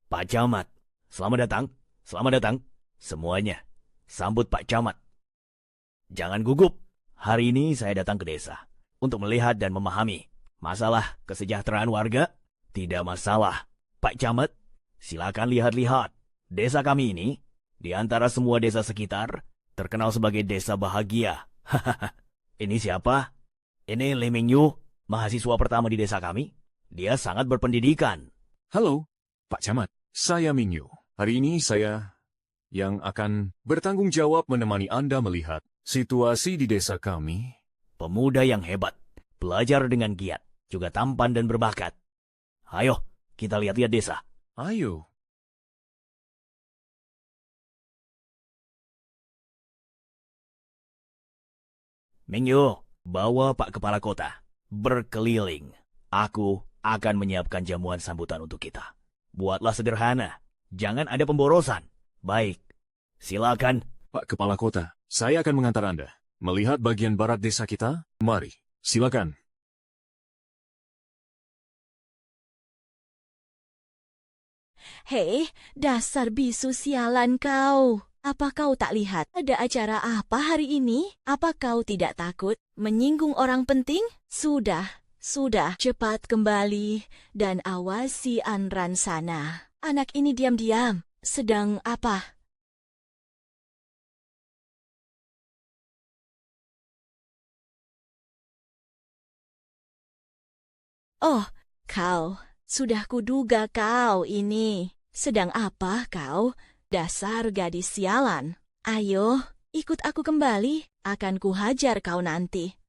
Speaker 9: Pak Camat, selamat datang. Selamat datang. Semuanya, sambut Pak Camat. Jangan gugup. Hari ini saya datang ke desa untuk melihat dan memahami masalah kesejahteraan warga. Tidak masalah. Pak Camat, silakan lihat-lihat. Desa kami ini, di antara semua desa sekitar, terkenal sebagai desa bahagia. Ini siapa? Ini Lee Mingyu, mahasiswa pertama di desa kami. Dia sangat berpendidikan.
Speaker 2: Halo, Pak Camat. Saya Mingyu. Hari ini saya yang akan bertanggung jawab menemani Anda melihat situasi di desa kami.
Speaker 9: Pemuda yang hebat, belajar dengan giat, juga tampan dan berbakat. Ayo, kita lihat-lihat desa.
Speaker 2: Ayo.
Speaker 9: Mingyu, bawa Pak Kepala Kota berkeliling. Aku akan menyiapkan jamuan sambutan untuk kita. Buatlah sederhana, jangan ada pemborosan. Baik, silakan.
Speaker 2: Pak Kepala Kota, saya akan mengantar Anda melihat bagian barat desa kita. Mari, silakan.
Speaker 4: Hei, dasar bisu sialan kau. Apa kau tak lihat ada acara apa hari ini? Apa kau tidak takut menyinggung orang penting? Sudah, cepat kembali dan awasi Anran sana. Anak ini diam-diam. Sedang apa? Oh, kau. Sudah kuduga kau ini. Sedang apa kau? Dasar gadis sialan. Ayo, ikut aku kembali. Akan kuhajar kau nanti.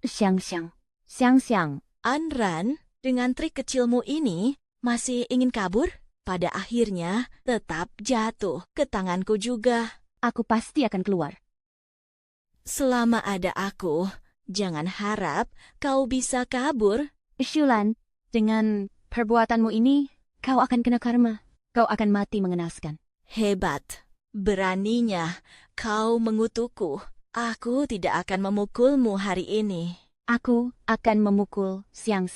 Speaker 1: Xiang.
Speaker 4: Anran, dengan trik kecilmu ini, masih ingin kabur? Pada akhirnya, tetap jatuh ke tanganku juga.
Speaker 1: Aku pasti akan keluar.
Speaker 4: Selama ada aku, jangan harap kau bisa kabur.
Speaker 1: Shulan, dengan perbuatanmu ini, kau akan kena karma. Kau akan mati mengenaskan.
Speaker 4: Hebat. Beraninya kau mengutukku. Aku tidak akan memukulmu hari ini.
Speaker 1: Aku akan memukul Xiang.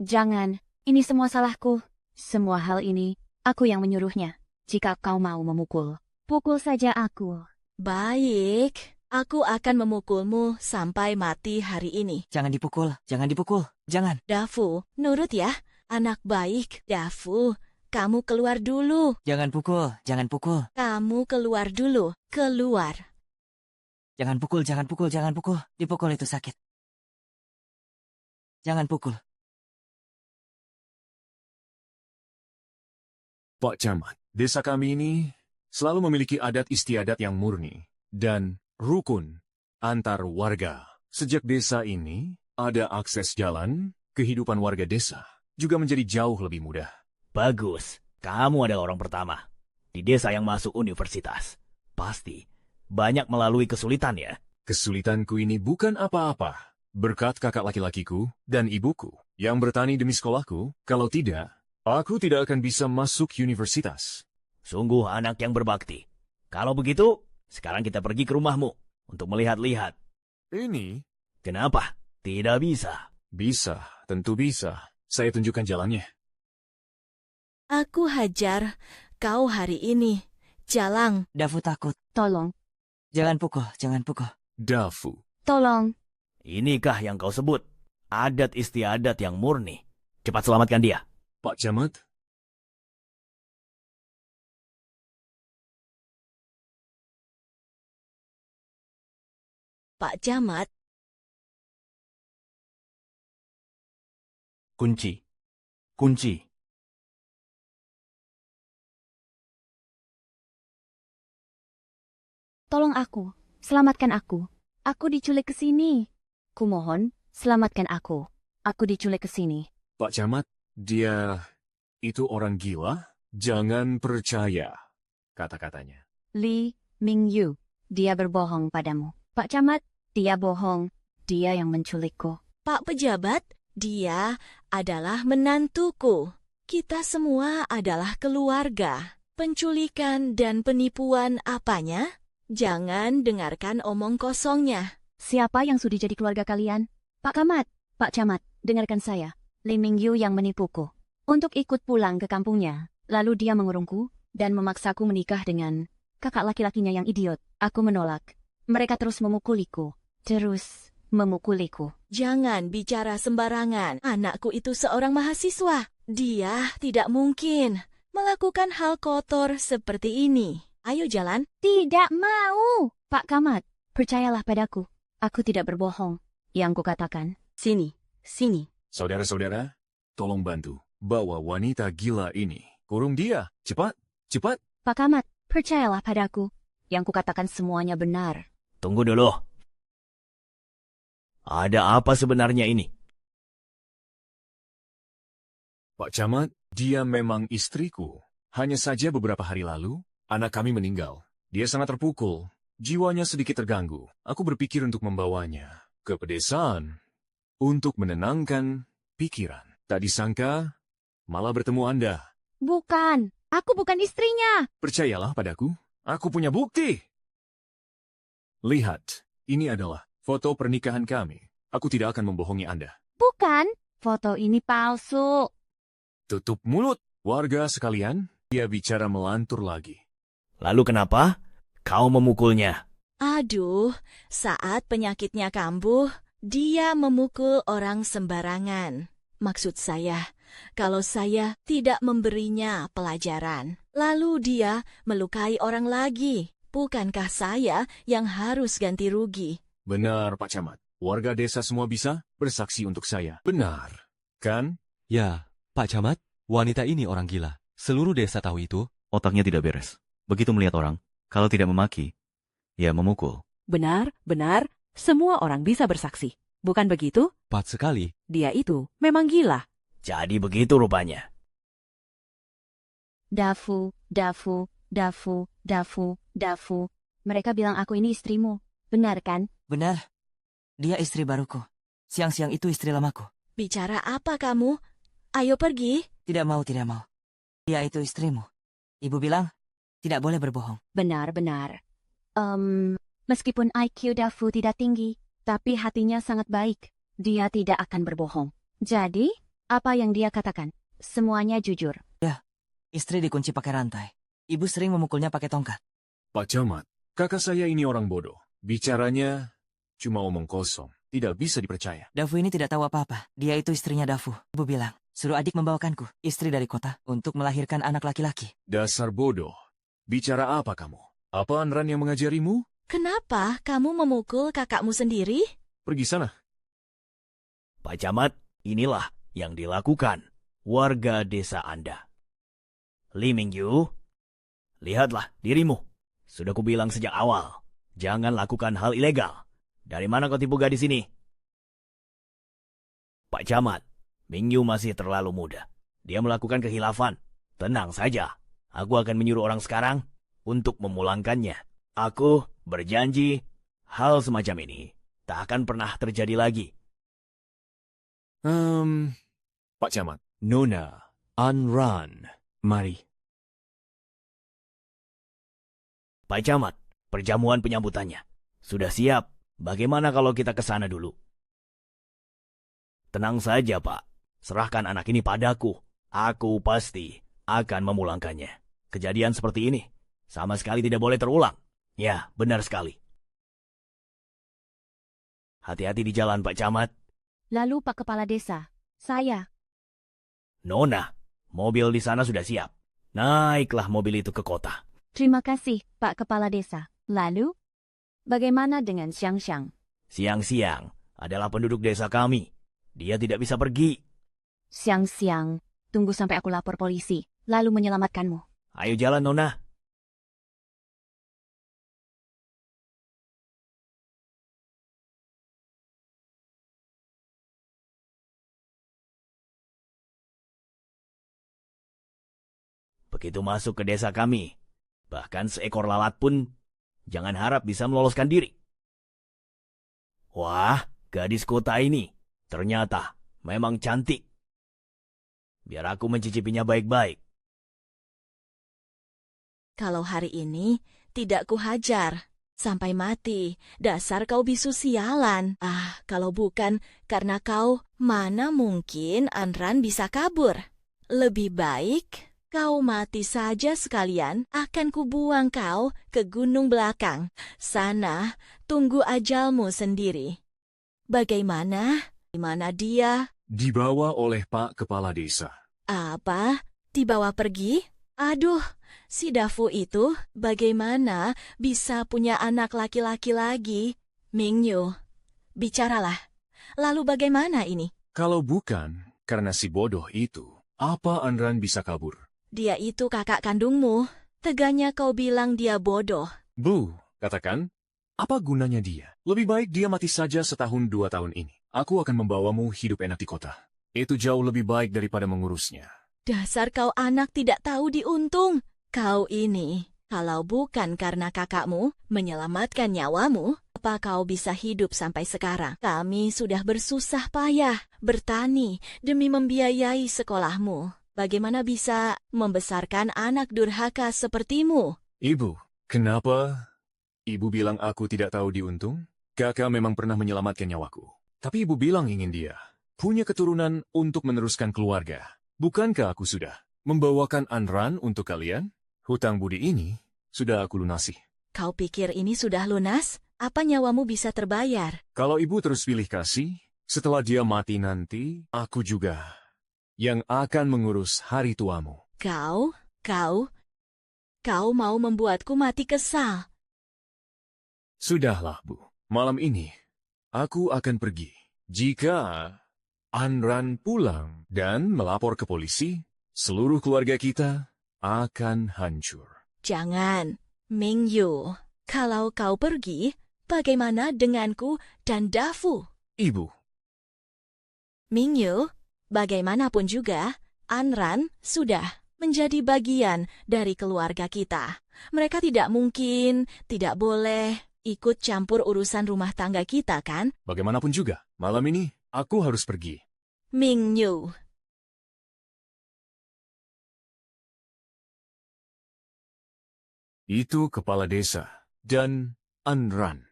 Speaker 1: Jangan, ini semua salahku. Semua hal ini, aku yang menyuruhnya. Jika kau mau memukul, pukul saja aku.
Speaker 4: Baik, aku akan memukulmu sampai mati hari ini.
Speaker 8: Jangan dipukul, jangan.
Speaker 4: Dafu, nurut ya. Anak baik, Dafu. Kamu keluar dulu.
Speaker 8: Jangan pukul.
Speaker 4: Kamu keluar dulu. Keluar.
Speaker 8: Jangan pukul. Dipukul itu sakit. Jangan pukul.
Speaker 2: Pak Camat, desa kami ini selalu memiliki adat istiadat yang murni dan rukun antar warga. Sejak desa ini ada akses jalan, kehidupan warga desa juga menjadi jauh lebih mudah.
Speaker 9: Bagus, kamu adalah orang pertama di desa yang masuk universitas. Pasti banyak melalui kesulitan ya.
Speaker 2: Kesulitanku ini bukan apa-apa. Berkat kakak laki-lakiku dan ibuku yang bertani demi sekolahku, kalau tidak, aku tidak akan bisa masuk universitas.
Speaker 9: Sungguh anak yang berbakti. Kalau begitu, sekarang kita pergi ke rumahmu untuk melihat-lihat.
Speaker 2: Ini?
Speaker 9: Kenapa? Tidak bisa.
Speaker 2: Bisa, tentu bisa. Saya tunjukkan jalannya.
Speaker 4: Aku hajar kau hari ini. Jalang.
Speaker 8: Dafu takut.
Speaker 1: Tolong,
Speaker 8: Jangan pukul, jangan pukul.
Speaker 2: Dafu.
Speaker 1: tolong.
Speaker 9: Inikah yang kau sebut adat istiadat yang murni? Cepat selamatkan dia.
Speaker 2: Pak Camat,
Speaker 4: Pak Camat,
Speaker 3: Kunci. Kunci.
Speaker 1: Tolong aku, selamatkan aku. Aku diculik ke sini. Kumohon, selamatkan aku. Aku diculik ke sini.
Speaker 2: Pak Camat, dia itu orang gila? Jangan percaya kata-katanya.
Speaker 1: Li Mingyu, dia berbohong padamu. Pak Camat, dia bohong. Dia yang menculikku.
Speaker 4: Pak Pejabat, dia adalah menantuku. Kita semua adalah keluarga. Penculikan dan penipuan apanya? Jangan dengarkan omong kosongnya.
Speaker 1: Siapa yang sudi jadi keluarga kalian? Pak Camat, Pak Camat, dengarkan saya. Li Mingyu yang menipuku. Untuk ikut pulang ke kampungnya. Lalu dia mengurungku dan memaksaku menikah dengan kakak laki-lakinya yang idiot. Aku menolak. Mereka terus memukuliku.
Speaker 4: Jangan bicara sembarangan. Anakku itu seorang mahasiswa. Dia tidak mungkin melakukan hal kotor seperti ini. Ayo jalan.
Speaker 1: Tidak mau. Pak Camat, percayalah padaku. Aku tidak berbohong. Yang kukatakan. Sini, sini.
Speaker 2: Saudara-saudara, tolong bantu. Bawa wanita gila ini. Kurung dia. Cepat, cepat.
Speaker 1: Pak Camat, percayalah padaku. Yang kukatakan semuanya benar.
Speaker 9: Tunggu dulu. Ada apa sebenarnya ini?
Speaker 2: Pak Camat, dia memang istriku. Hanya saja beberapa hari lalu, anak kami meninggal. Dia sangat terpukul. Jiwanya sedikit terganggu. Aku berpikir untuk membawanya ke pedesaan untuk menenangkan pikiran. Tak disangka, malah bertemu Anda.
Speaker 1: Bukan, aku bukan istrinya.
Speaker 2: Percayalah padaku, aku punya bukti. Lihat, ini adalah foto pernikahan kami. Aku tidak akan membohongi Anda.
Speaker 1: Bukan, foto ini palsu.
Speaker 2: Tutup mulut, warga sekalian. Dia bicara melantur lagi.
Speaker 9: Lalu kenapa kau memukulnya?
Speaker 4: Aduh, saat penyakitnya kambuh, dia memukul orang sembarangan. Maksud saya, kalau saya tidak memberinya pelajaran, lalu dia melukai orang lagi. Bukankah saya yang harus ganti rugi?
Speaker 2: Benar, Pak Camat. Warga desa semua bisa bersaksi untuk saya. Benar, kan?
Speaker 7: Ya, Pak Camat, wanita ini orang gila. Seluruh desa tahu itu.
Speaker 3: Otaknya tidak beres. Begitu melihat orang, kalau tidak memaki, ya memukul.
Speaker 5: Benar, benar. Semua orang bisa bersaksi. Bukan begitu?
Speaker 7: Tepat sekali.
Speaker 5: Dia itu memang gila.
Speaker 9: Jadi begitu rupanya.
Speaker 1: Dafu, Dafu, Dafu, Dafu, Dafu. Mereka bilang aku ini istrimu. Benar kan?
Speaker 8: Benar. Dia istri baruku. Siang-siang itu istri lamaku.
Speaker 4: Bicara apa kamu? Ayo pergi.
Speaker 8: Tidak mau, tidak mau. Dia itu istrimu. Ibu bilang, tidak boleh berbohong.
Speaker 1: Benar, benar. Meskipun IQ Dafu tidak tinggi, tapi hatinya sangat baik. Dia tidak akan berbohong. Jadi, apa yang dia katakan? Semuanya jujur.
Speaker 8: Ya, istri dikunci pakai rantai. Ibu sering memukulnya pakai tongkat.
Speaker 2: Pak Camat, kakak saya ini orang bodoh. Bicaranya cuma omong kosong. Tidak bisa dipercaya.
Speaker 8: Dafu ini tidak tahu apa-apa. Dia itu istrinya Dafu. Ibu bilang, suruh adik membawakanku, istri dari kota, untuk melahirkan anak laki-laki.
Speaker 2: Dasar bodoh. Bicara apa kamu? Apa Anran yang mengajarimu?
Speaker 4: Kenapa kamu memukul kakakmu sendiri?
Speaker 2: Pergi sana.
Speaker 9: Pak Camat, inilah yang dilakukan warga desa Anda. Li Mingyu, lihatlah dirimu. Sudah kubilang sejak awal, jangan lakukan hal ilegal. Dari mana kau tipu gadis ini? Pak Camat, Mingyu masih terlalu muda. Dia melakukan kehilafan. Tenang saja, aku akan menyuruh orang sekarang untuk memulangkannya. Aku berjanji hal semacam ini tak akan pernah terjadi lagi.
Speaker 2: Pak Camat, Nona, Anran, mari.
Speaker 9: Pak Camat, perjamuan penyambutannya sudah siap. Bagaimana kalau kita ke sana dulu? Tenang saja, Pak. Serahkan anak ini padaku. Aku pasti akan memulangkannya. Kejadian seperti ini sama sekali tidak boleh terulang. Ya, benar sekali. Hati-hati di jalan, Pak Camat.
Speaker 1: Lalu Pak Kepala Desa, saya.
Speaker 9: Nona, mobil di sana sudah siap. Naiklah mobil itu ke kota.
Speaker 1: Terima kasih, Pak Kepala Desa. Lalu, bagaimana dengan Xiang Xiang?
Speaker 9: Siang-siang adalah penduduk desa kami. Dia tidak bisa pergi.
Speaker 1: Xiang Xiang, tunggu sampai aku lapor polisi, lalu menyelamatkanmu.
Speaker 9: Ayo jalan, Nona. Begitu masuk ke desa kami, bahkan seekor lalat pun jangan harap bisa meloloskan diri. Wah, gadis kota ini ternyata memang cantik. Biar aku mencicipinya baik-baik.
Speaker 4: Kalau hari ini tidak kuhajar sampai mati, dasar kau bisu sialan. Ah, kalau bukan karena kau, mana mungkin Anran bisa kabur. Lebih baik kau mati saja sekalian, akan kubuang kau ke gunung belakang. Sana, tunggu ajalmu sendiri. Bagaimana? Di mana dia?
Speaker 2: Dibawa oleh Pak Kepala Desa.
Speaker 4: Apa? Dibawa pergi? Aduh, si Dafu itu bagaimana bisa punya anak laki-laki lagi? Mingyu, bicaralah. Lalu bagaimana ini?
Speaker 2: Kalau bukan karena si bodoh itu, apa Anran bisa kabur?
Speaker 4: Dia itu kakak kandungmu. Teganya kau bilang dia bodoh.
Speaker 2: Bu, katakan, apa gunanya dia? Lebih baik dia mati saja setahun 2 tahun ini. Aku akan membawamu hidup enak di kota. Itu jauh lebih baik daripada mengurusnya.
Speaker 4: Dasar kau anak tidak tahu diuntung. Kau ini, kalau bukan karena kakakmu menyelamatkan nyawamu, apa kau bisa hidup sampai sekarang? Kami sudah bersusah payah bertani demi membiayai sekolahmu. Bagaimana bisa membesarkan anak durhaka sepertimu?
Speaker 2: Ibu, kenapa ibu bilang aku tidak tahu diuntung? Kakak memang pernah menyelamatkan nyawaku. Tapi ibu bilang ingin dia punya keturunan untuk meneruskan keluarga. Bukankah aku sudah membawakan Anran untuk kalian? Hutang budi ini sudah aku lunasi.
Speaker 4: Kau pikir ini sudah lunas? Apa nyawamu bisa terbayar?
Speaker 2: Kalau ibu terus pilih kasih, setelah dia mati nanti, aku juga yang akan mengurus hari tuamu.
Speaker 4: Kau mau membuatku mati kesal.
Speaker 2: Sudahlah, Bu. Malam ini, aku akan pergi. Jika Anran pulang dan melapor ke polisi, seluruh keluarga kita akan hancur.
Speaker 4: Jangan, Mingyu. Kalau kau pergi, bagaimana denganku dan Dafu?
Speaker 2: Ibu,
Speaker 4: Mingyu, bagaimanapun juga, Anran sudah menjadi bagian dari keluarga kita. Mereka tidak mungkin, tidak boleh ikut campur urusan rumah tangga kita, kan?
Speaker 2: bagaimanapun juga, malam ini aku harus pergi.
Speaker 4: Mingyu.
Speaker 2: Itu kepala desa dan Anran.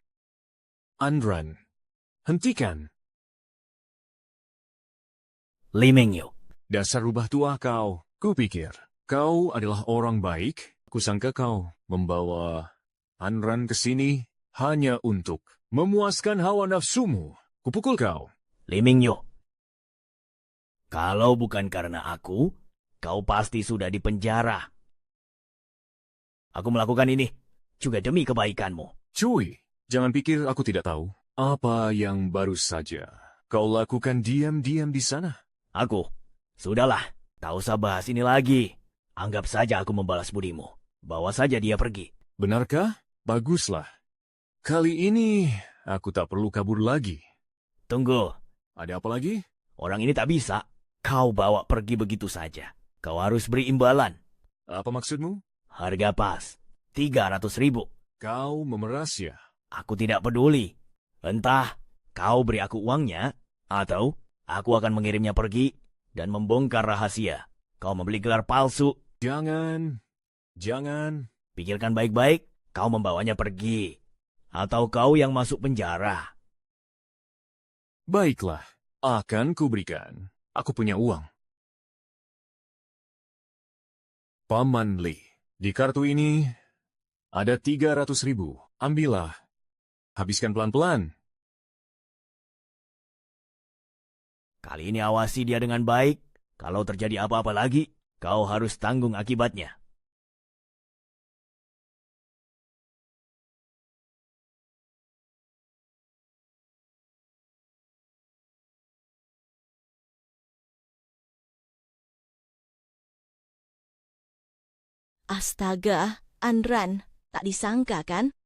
Speaker 2: Anran, hentikan.
Speaker 9: Li Mingyu.
Speaker 2: Dasar rubah tua kau. Kupikir kau adalah orang baik. Kusangka kau membawa Anran ke sini hanya untuk memuaskan hawa nafsumu. Kupukul kau.
Speaker 9: Li Mingyu. Kalau bukan karena aku, kau pasti sudah dipenjara. Aku melakukan ini juga demi kebaikanmu.
Speaker 2: Cuy, jangan pikir aku tidak tahu apa yang baru saja kau lakukan diam-diam di sana.
Speaker 9: Sudahlah, tak usah bahas ini lagi. Anggap saja aku membalas budimu. Bawa saja dia pergi.
Speaker 2: Benarkah? Baguslah. Kali ini aku tak perlu kabur lagi.
Speaker 9: Tunggu,
Speaker 2: Ada apa lagi?
Speaker 9: orang ini tak bisa kau bawa pergi begitu saja. Kau harus beri imbalan.
Speaker 2: Apa maksudmu?
Speaker 9: Harga pas. 300.000.
Speaker 2: Kau memeras ya?
Speaker 9: Aku tidak peduli. Entah kau beri aku uangnya, atau aku akan mengirimnya pergi dan membongkar rahasia. Kau membeli gelar palsu.
Speaker 2: Jangan.
Speaker 9: Pikirkan baik-baik, kau membawanya pergi. Atau kau yang masuk penjara.
Speaker 2: Baiklah, akan kuberikan. Aku punya uang. Paman Li, di kartu ini ada 300.000. Ambillah. Habiskan pelan-pelan.
Speaker 9: Kali ini awasi dia dengan baik. Kalau terjadi apa-apa lagi, kau harus tanggung akibatnya.
Speaker 4: Astaga, Andran, tak disangka kan?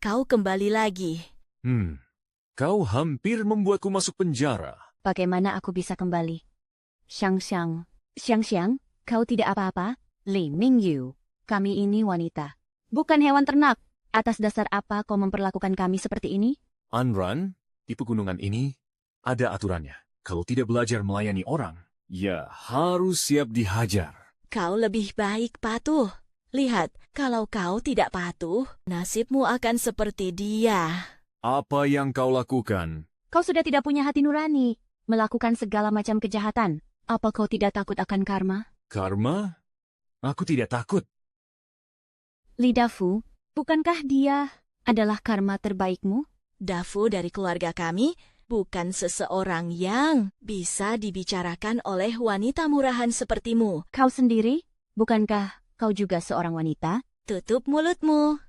Speaker 4: Kau kembali lagi.
Speaker 2: Kau hampir membuatku masuk penjara.
Speaker 1: Bagaimana aku bisa kembali? Xiang, kau tidak apa-apa? Li Mingyu, kami ini wanita. Bukan hewan ternak. Atas dasar apa kau memperlakukan kami seperti ini?
Speaker 2: Anran, di pegunungan ini ada aturannya. Kalau tidak belajar melayani orang, ya harus siap dihajar.
Speaker 4: Kau lebih baik patuh. Lihat, kalau kau tidak patuh, nasibmu akan seperti dia.
Speaker 2: Apa yang kau lakukan?
Speaker 1: Kau sudah tidak punya hati nurani, melakukan segala macam kejahatan. Apa kau tidak takut akan karma?
Speaker 2: Karma? Aku tidak takut.
Speaker 1: Li Dafu, bukankah dia adalah karma terbaikmu?
Speaker 4: Dafu dari keluarga kami bukan seseorang yang bisa dibicarakan oleh wanita murahan sepertimu.
Speaker 1: Kau sendiri, bukankah kau juga seorang wanita?
Speaker 4: Tutup mulutmu.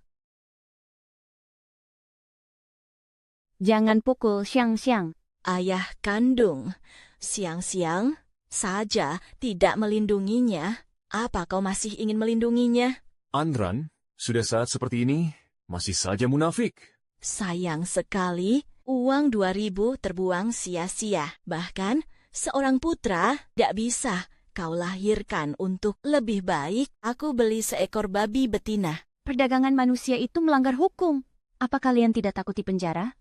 Speaker 1: Jangan pukul Xiang.
Speaker 4: Ayah kandung, siang-siang saja tidak melindunginya. Apa kau masih ingin melindunginya?
Speaker 2: Andran, sudah saat seperti ini, masih saja munafik.
Speaker 4: Sayang sekali, uang 2.000 terbuang sia-sia. Bahkan, seorang putra tidak bisa kau lahirkan untuk lebih baik. Aku beli seekor babi betina.
Speaker 1: Perdagangan manusia itu melanggar hukum. Apa kalian tidak takut di penjara?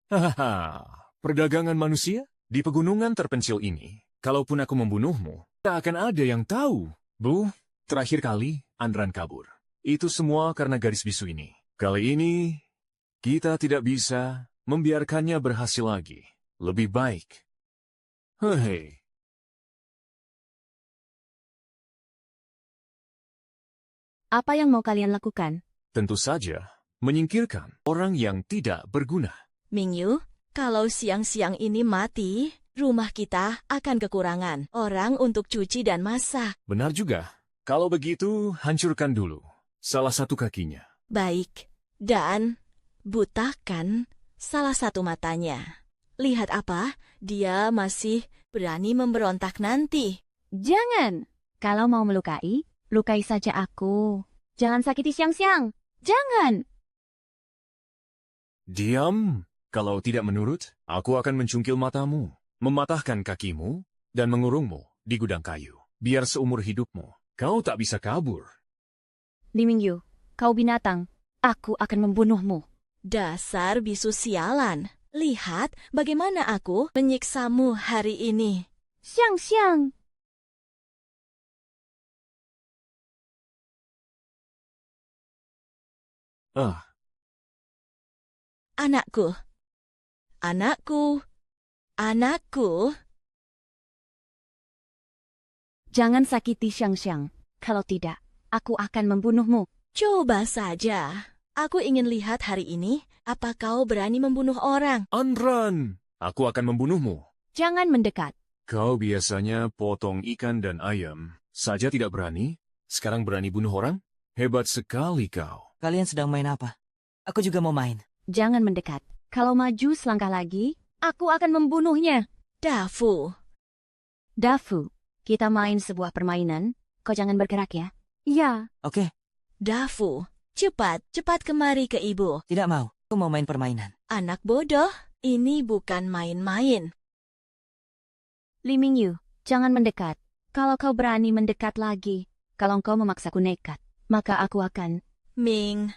Speaker 2: Hahaha, perdagangan manusia? Di pegunungan terpencil ini, kalaupun aku membunuhmu, tak akan ada yang tahu. Bu, terakhir kali Andran kabur. Itu semua karena garis bisu ini. Kali ini, kita tidak bisa membiarkannya berhasil lagi. Lebih baik. Hei.
Speaker 1: Apa yang mau kalian lakukan?
Speaker 2: Tentu saja, menyingkirkan orang yang tidak berguna.
Speaker 4: Mingyu, kalau siang-siang ini mati, rumah kita akan kekurangan orang untuk cuci dan masak.
Speaker 2: Benar juga. Kalau begitu, hancurkan dulu salah satu kakinya.
Speaker 4: Baik, dan butakan salah satu matanya. Lihat apa? Dia masih berani memberontak nanti.
Speaker 1: Jangan! Kalau mau melukai, lukai saja aku. Jangan sakiti Xiang. Jangan!
Speaker 2: Diam! Kalau tidak menurut, aku akan mencungkil matamu, mematahkan kakimu, dan mengurungmu di gudang kayu. Biar seumur hidupmu, kau tak bisa kabur.
Speaker 1: Li Mingyu, kau binatang. Aku akan membunuhmu.
Speaker 4: Dasar bisu sialan. Lihat bagaimana aku menyiksamu hari ini.
Speaker 1: Xiang.
Speaker 4: Anakku.
Speaker 1: Jangan sakiti Xiang. Kalau tidak, aku akan membunuhmu.
Speaker 4: Coba saja. Aku ingin lihat hari ini, apa kau berani membunuh orang?
Speaker 2: Andran, aku akan membunuhmu.
Speaker 1: Jangan mendekat.
Speaker 2: Kau biasanya potong ikan dan ayam. Saja tidak berani, sekarang berani bunuh orang? Hebat sekali kau.
Speaker 8: Kalian sedang main apa? Aku juga mau main.
Speaker 1: Jangan mendekat. Kalau maju selangkah lagi, aku akan membunuhnya.
Speaker 4: Dafu.
Speaker 1: Kita main sebuah permainan. Kau jangan bergerak ya.
Speaker 6: Ya,
Speaker 8: Oke,
Speaker 4: Dafu, cepat kemari ke ibu.
Speaker 8: tidak mau. Aku mau main permainan.
Speaker 4: Anak bodoh, ini bukan main-main.
Speaker 1: Li Mingyu, jangan mendekat. Kalau kau berani mendekat lagi, kalau kau memaksaku nekat, maka aku akan...
Speaker 4: Ming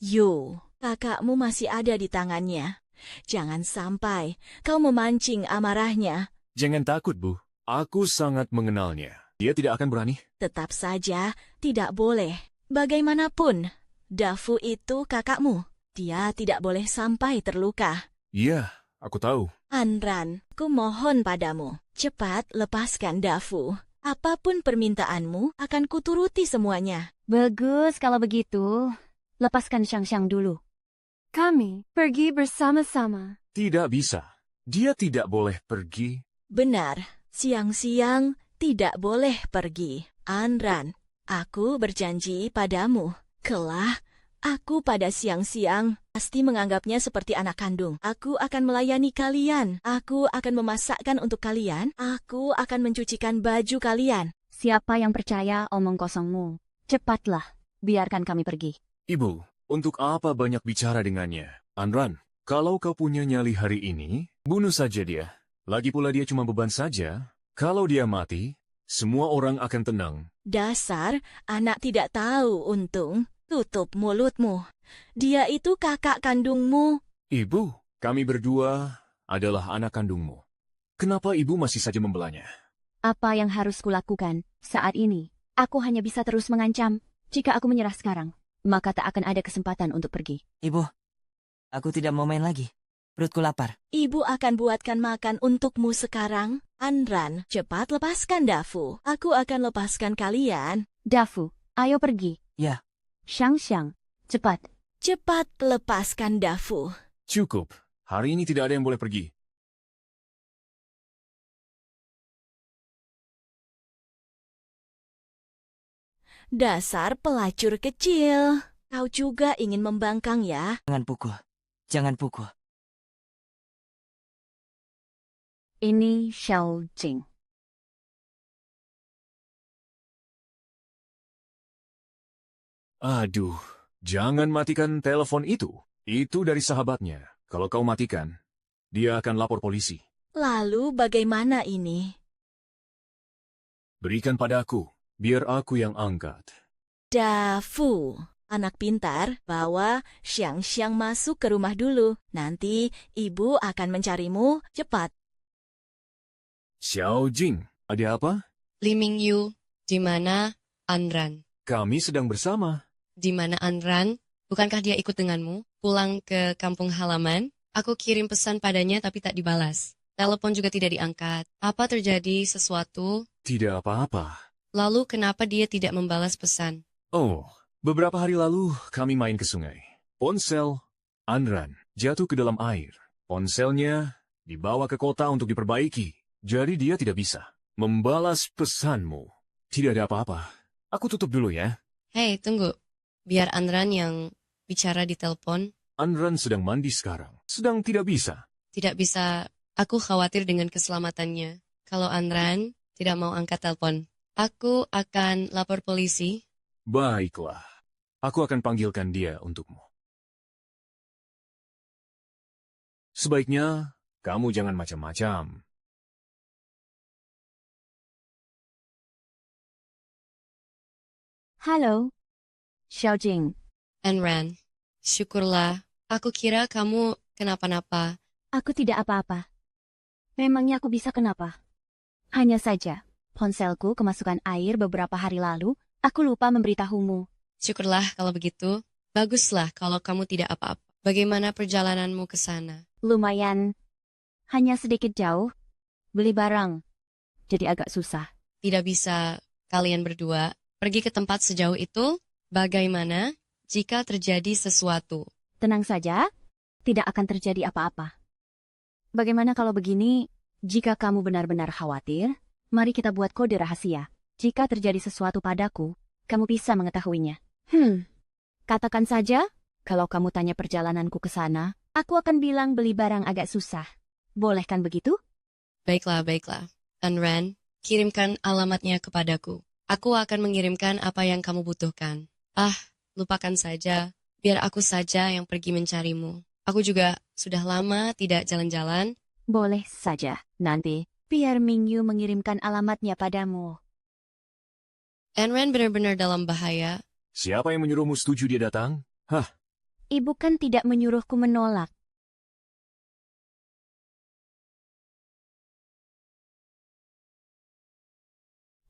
Speaker 4: Yu, kakakmu masih ada di tangannya. Jangan sampai kau memancing amarahnya.
Speaker 2: Jangan takut, Bu. Aku sangat mengenalnya. Dia tidak akan berani.
Speaker 4: Tetap saja tidak boleh. Bagaimanapun, Dafu itu kakakmu. Dia tidak boleh sampai terluka.
Speaker 2: Iya, aku tahu.
Speaker 4: Anran, ku mohon padamu, cepat lepaskan Dafu. Apapun permintaanmu, akan kuturuti semuanya.
Speaker 1: Bagus kalau begitu. Lepaskan Xiang dulu.
Speaker 6: Kami pergi bersama-sama.
Speaker 2: Tidak bisa. Dia tidak boleh pergi.
Speaker 4: Benar, siang-siang tidak boleh pergi. Anran, aku berjanji padamu. Kelak, aku pada siang-siang pasti menganggapnya seperti anak kandung. Aku akan melayani kalian. Aku akan memasakkan untuk kalian. Aku akan mencucikan baju kalian.
Speaker 1: Siapa yang percaya omong kosongmu? Cepatlah, biarkan kami pergi.
Speaker 2: Ibu, untuk apa banyak bicara dengannya? Anran, kalau kau punya nyali hari ini, bunuh saja dia. Lagi pula dia cuma beban saja. Kalau dia mati, semua orang akan tenang.
Speaker 4: Dasar anak tidak tahu untung. Tutup mulutmu. Dia itu kakak kandungmu.
Speaker 2: Ibu, kami berdua adalah anak kandungmu. Kenapa ibu masih saja membelanya?
Speaker 1: Apa yang harus kulakukan saat ini? Aku hanya bisa terus mengancam. Jika aku menyerah sekarang, maka tak akan ada kesempatan untuk pergi.
Speaker 8: Ibu, aku tidak mau main lagi. Perutku lapar.
Speaker 4: Ibu akan buatkan makan untukmu sekarang. Anran, cepat lepaskan Dafu. Aku akan lepaskan kalian.
Speaker 1: Dafu, ayo pergi.
Speaker 8: Ya.
Speaker 1: Xiang, cepat.
Speaker 4: Cepat lepaskan Dafu.
Speaker 2: Cukup. Hari ini tidak ada yang boleh pergi.
Speaker 4: Dasar pelacur kecil. Kau juga ingin membangkang ya?
Speaker 8: Jangan pukul. Jangan pukul.
Speaker 1: Ini Xiao Jing.
Speaker 2: Aduh, jangan matikan telepon itu. Itu dari sahabatnya. Kalau kau matikan, dia akan lapor polisi.
Speaker 4: Lalu bagaimana ini?
Speaker 2: Berikan pada aku, biar aku yang angkat.
Speaker 4: Dafu, anak pintar, bawa Xiang masuk ke rumah dulu. Nanti ibu akan mencarimu cepat.
Speaker 2: Xiao Jing, ada apa?
Speaker 10: Li Mingyu, di mana Anran?
Speaker 2: Kami sedang bersama.
Speaker 10: Di mana Anran? Bukankah dia ikut denganmu? Pulang ke kampung halaman? Aku kirim pesan padanya tapi tak dibalas. Telepon juga tidak diangkat. Apa terjadi sesuatu?
Speaker 2: Tidak apa-apa.
Speaker 10: Lalu kenapa dia tidak membalas pesan?
Speaker 2: Oh, beberapa hari lalu kami main ke sungai. Ponsel Anran jatuh ke dalam air. Ponselnya dibawa ke kota untuk diperbaiki. Jadi dia tidak bisa membalas pesanmu. Tidak ada apa-apa. Aku tutup dulu ya.
Speaker 10: Hei, tunggu. Biar Anran yang bicara di telepon.
Speaker 2: Anran sedang mandi sekarang. Sedang tidak bisa.
Speaker 10: Tidak bisa. Aku khawatir dengan keselamatannya. Kalau Anran tidak mau angkat telepon, aku akan lapor polisi.
Speaker 2: Baiklah. Aku akan panggilkan dia untukmu. Sebaiknya kamu jangan macam-macam.
Speaker 1: Halo, Xiao Jing.
Speaker 10: Anran, syukurlah. Aku kira kamu kenapa-napa.
Speaker 1: Aku tidak apa-apa. Memangnya aku bisa kenapa? Hanya saja, ponselku kemasukan air beberapa hari lalu. Aku lupa memberitahumu.
Speaker 10: Syukurlah kalau begitu. Baguslah kalau kamu tidak apa-apa. Bagaimana perjalananmu ke sana?
Speaker 1: Lumayan. Hanya sedikit jauh. Beli barang. Jadi agak susah.
Speaker 10: Tidak bisa kalian berdua pergi ke tempat sejauh itu? Bagaimana jika terjadi sesuatu?
Speaker 1: Tenang saja. Tidak akan terjadi apa-apa. Bagaimana kalau begini? Jika kamu benar-benar khawatir, mari kita buat kode rahasia. Jika terjadi sesuatu padaku, kamu bisa mengetahuinya. Katakan saja, kalau kamu tanya perjalananku ke sana, aku akan bilang beli barang agak susah. Boleh kan begitu?
Speaker 10: Baiklah, baiklah. Anran, kirimkan alamatnya kepadaku. Aku akan mengirimkan apa yang kamu butuhkan. Lupakan saja. Biar aku saja yang pergi mencarimu. Aku juga sudah lama tidak jalan-jalan.
Speaker 1: Boleh saja. Nanti, biar Mingyu mengirimkan alamatnya padamu.
Speaker 10: Anran benar-benar dalam bahaya.
Speaker 2: Siapa yang menyuruhmu setuju dia datang? Hah,
Speaker 1: Ibu kan tidak menyuruhku menolak.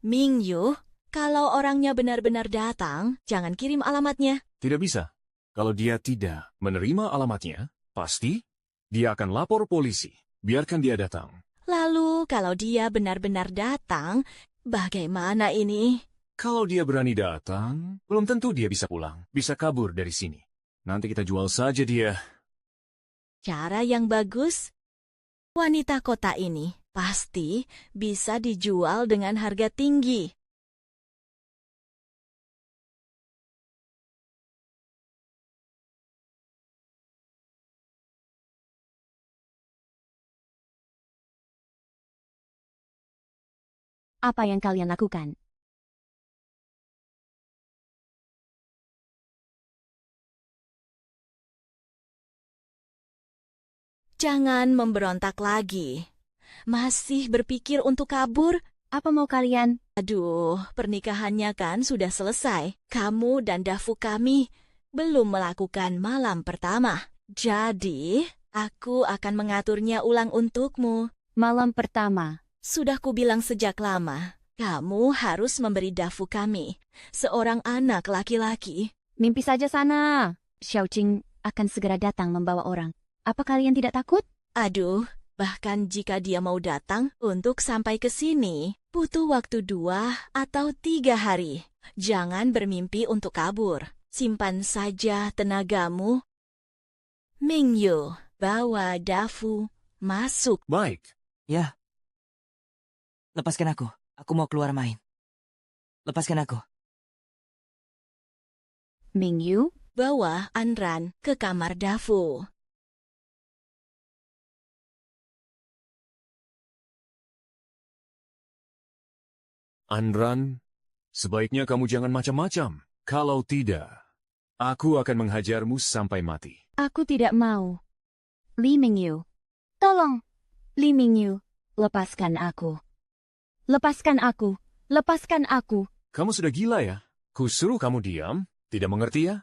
Speaker 4: Mingyu, kalau orangnya benar-benar datang, jangan kirim alamatnya.
Speaker 2: tidak bisa. Kalau dia tidak menerima alamatnya, pasti dia akan lapor polisi. Biarkan dia datang.
Speaker 4: Lalu, kalau dia benar-benar datang, bagaimana ini?
Speaker 2: Kalau dia berani datang, belum tentu dia bisa pulang. Bisa kabur dari sini. Nanti kita jual saja dia.
Speaker 4: Cara yang bagus, wanita kota ini pasti bisa dijual dengan harga tinggi.
Speaker 1: Apa yang kalian lakukan?
Speaker 4: Jangan memberontak lagi. Masih berpikir untuk kabur?
Speaker 1: Apa mau kalian?
Speaker 4: Aduh, pernikahannya kan sudah selesai. Kamu dan Dafu kami belum melakukan malam pertama. Jadi, aku akan mengaturnya ulang untukmu.
Speaker 1: Malam pertama.
Speaker 4: Sudah kubilang sejak lama, kamu harus memberi Dafu kami seorang anak laki-laki.
Speaker 1: Mimpi saja sana. Xiaoqing akan segera datang membawa orang. Apa kalian tidak takut?
Speaker 4: Aduh, bahkan jika dia mau datang untuk sampai ke sini, butuh waktu 2 atau 3 hari. Jangan bermimpi untuk kabur. Simpan saja tenagamu. Mingyu, bawa Dafu masuk.
Speaker 2: Baik.
Speaker 8: Ya. Lepaskan aku. Aku mau keluar main. Lepaskan aku.
Speaker 1: Mingyu,
Speaker 4: Bawa Anran ke kamar Dafu.
Speaker 2: Anran, sebaiknya kamu jangan macam-macam. Kalau tidak, aku akan menghajarmu sampai mati.
Speaker 1: aku tidak mau. Li Mingyu. Tolong. Li Mingyu, lepaskan aku. Lepaskan aku. Lepaskan aku.
Speaker 2: Kamu sudah gila ya? Ku suruh kamu diam, tidak mengerti ya?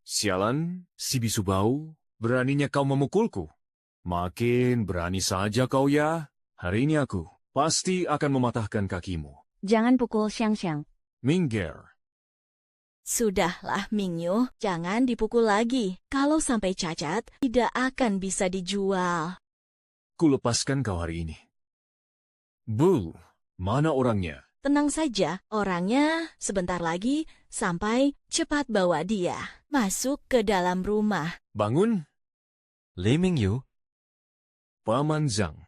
Speaker 2: Sialan, si bisu bau, beraninya kau memukulku. Makin berani saja kau ya. Hari ini aku pasti akan mematahkan kakimu.
Speaker 1: Jangan pukul Xiang.
Speaker 2: Minggir.
Speaker 4: Sudahlah, Mingyu, jangan dipukul lagi. Kalau sampai cacat, tidak akan bisa dijual.
Speaker 2: Ku lepaskan kau hari ini. Bu, mana orangnya?
Speaker 4: Tenang saja, orangnya sebentar lagi sampai. Cepat bawa dia masuk ke dalam rumah.
Speaker 2: Bangun,
Speaker 7: Li Mingyu,
Speaker 2: Paman Zhang.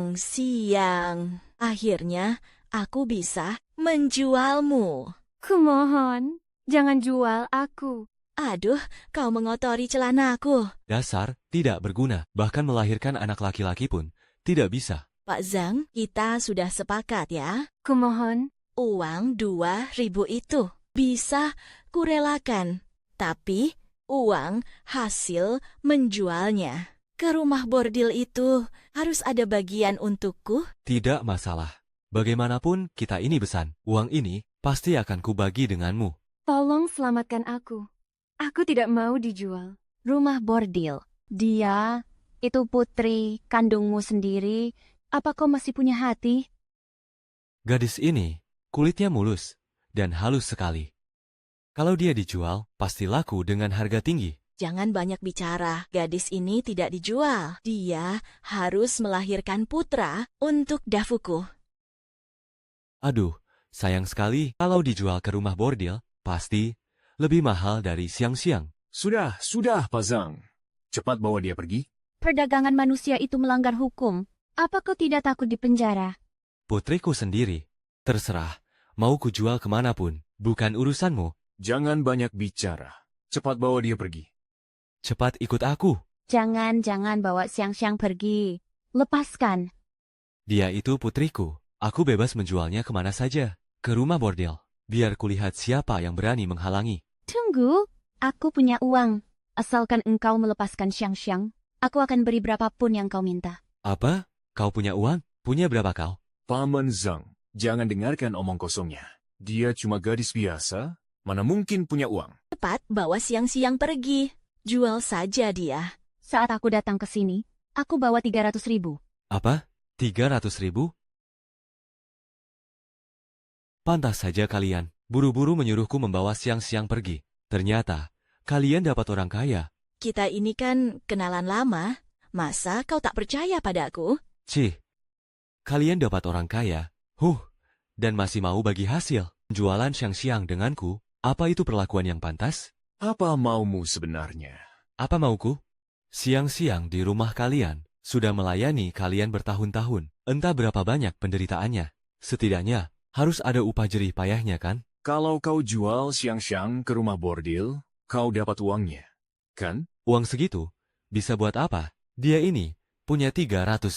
Speaker 4: Siang-siang, akhirnya aku bisa menjualmu.
Speaker 6: Kumohon, jangan jual aku.
Speaker 4: Aduh, kau mengotori celanaku.
Speaker 7: dasar, tidak berguna, bahkan melahirkan anak laki-laki pun tidak bisa.
Speaker 4: Pak Zhang, kita sudah sepakat ya.
Speaker 6: Kumohon,
Speaker 4: Uang 2.000 itu bisa kurelakan, tapi uang hasil menjualnya ke rumah bordil itu harus ada bagian untukku.
Speaker 7: Tidak masalah. Bagaimanapun kita ini besan, uang ini pasti akan kubagi denganmu.
Speaker 6: tolong selamatkan aku. Aku tidak mau dijual.
Speaker 1: Rumah bordil. Dia, itu putri kandungmu sendiri. Apa kau masih punya hati?
Speaker 7: Gadis ini, kulitnya mulus dan halus sekali. Kalau dia dijual, pasti laku dengan harga tinggi.
Speaker 4: Jangan banyak bicara, gadis ini tidak dijual. Dia harus melahirkan putra untuk Dafuku.
Speaker 7: Aduh, sayang sekali kalau dijual ke rumah bordil, pasti lebih mahal dari siang-siang.
Speaker 2: Sudah, Pak Zhang. Cepat bawa dia pergi.
Speaker 1: Perdagangan manusia itu melanggar hukum. Apa kau tidak takut dipenjara?
Speaker 7: Putriku sendiri, terserah, mau kujual kemanapun, bukan urusanmu.
Speaker 2: Jangan banyak bicara. Cepat bawa dia pergi.
Speaker 7: Cepat ikut aku.
Speaker 1: Jangan bawa Xiang pergi. Lepaskan.
Speaker 7: Dia itu putriku. Aku bebas menjualnya kemana saja. Ke rumah bordel. Biar kulihat siapa yang berani menghalangi.
Speaker 1: Tunggu, aku punya uang. Asalkan engkau melepaskan Xiang. Aku akan beri berapapun yang kau minta.
Speaker 7: Apa? Kau punya uang? Punya berapa kau?
Speaker 2: Paman Zhang, jangan dengarkan omong kosongnya. Dia cuma gadis biasa, mana mungkin punya uang.
Speaker 4: Cepat bawa siang-siang pergi. Jual saja dia.
Speaker 1: Saat aku datang ke sini, aku bawa 300.000.
Speaker 7: Apa? 300.000? Pantas saja kalian buru-buru menyuruhku membawa siang-siang pergi. Ternyata, kalian dapat orang kaya.
Speaker 4: Kita ini kan kenalan lama. Masa kau tak percaya padaku?
Speaker 7: Cih, kalian dapat orang kaya. Dan masih mau bagi hasil. Jualan siang-siang denganku, apa itu perlakuan yang pantas?
Speaker 2: Apa maumu sebenarnya?
Speaker 7: Apa mauku? Siang-siang di rumah kalian sudah melayani kalian bertahun-tahun. Entah berapa banyak penderitaannya. Setidaknya, harus ada upah jerih payahnya kan?
Speaker 2: Kalau kau jual siang-siang ke rumah bordil, kau dapat uangnya, kan?
Speaker 7: Uang segitu, bisa buat apa? Dia ini punya 300.000.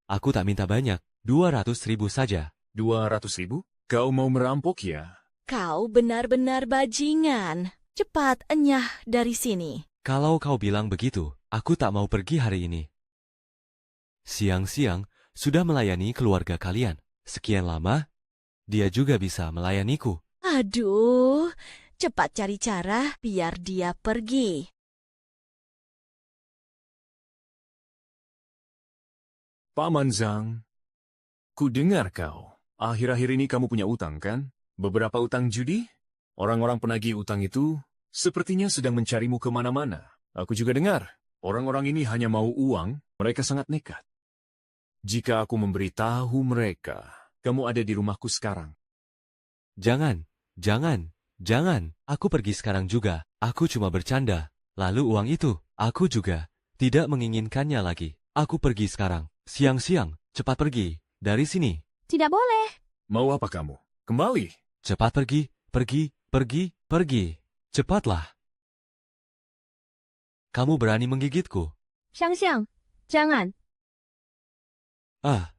Speaker 7: Aku tak minta banyak, 200.000 saja.
Speaker 2: 200.000? Kau mau merampok ya?
Speaker 4: Kau benar-benar bajingan. Cepat enyah dari sini.
Speaker 7: Kalau kau bilang begitu, aku tak mau pergi hari ini. Siang-siang sudah melayani keluarga kalian. Sekian lama, dia juga bisa melayaniku.
Speaker 4: Aduh, cepat cari cara biar dia pergi.
Speaker 2: Paman Zhang, ku dengar kau. Akhir-akhir ini kamu punya utang, kan? Beberapa utang judi? Orang-orang penagih utang itu sepertinya sedang mencarimu kemana-mana. Aku juga dengar, orang-orang ini hanya mau uang, mereka sangat nekat. Jika aku memberitahu mereka, kamu ada di rumahku sekarang.
Speaker 7: Jangan. Aku pergi sekarang juga. Aku cuma bercanda. Lalu uang itu, aku juga tidak menginginkannya lagi. Aku pergi sekarang. Siang-siang, cepat pergi. Dari sini.
Speaker 1: Tidak boleh.
Speaker 2: Mau apa kamu? Kembali.
Speaker 7: Cepat pergi. Cepatlah. Kamu berani menggigitku.
Speaker 1: Siang-siang, jangan.
Speaker 7: Ah,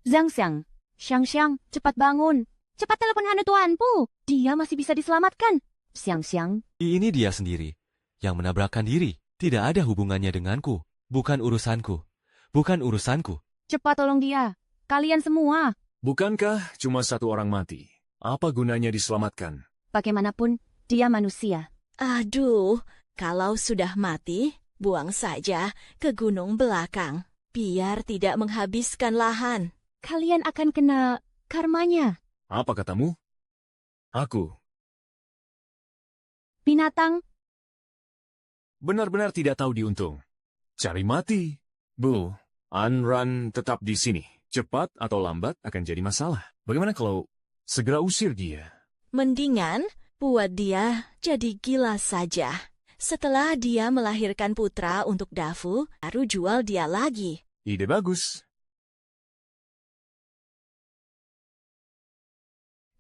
Speaker 1: Zhang-xiang, Xiang-xiang, cepat bangun. Cepat telepon Hanu tuanmu. Dia masih bisa diselamatkan. Xiang-xiang,
Speaker 7: ini dia sendiri yang menabrakkan diri. Tidak ada hubungannya denganku. Bukan urusanku.
Speaker 1: cepat tolong dia. Kalian semua.
Speaker 2: Bukankah cuma satu orang mati? Apa gunanya diselamatkan?
Speaker 1: Bagaimanapun, dia manusia.
Speaker 4: Aduh, kalau sudah mati, buang saja ke gunung belakang. Biar tidak menghabiskan lahan.
Speaker 1: Kalian akan kena karmanya.
Speaker 2: Apa katamu? Aku
Speaker 1: Binatang,
Speaker 2: benar-benar tidak tahu diuntung. Cari mati. Bu, Anran tetap di sini. Cepat atau lambat akan jadi masalah. Bagaimana kalau segera usir dia?
Speaker 4: Mendingan buat dia jadi gila saja. Setelah dia melahirkan putra untuk Dafu, baru jual dia lagi.
Speaker 2: Ide bagus.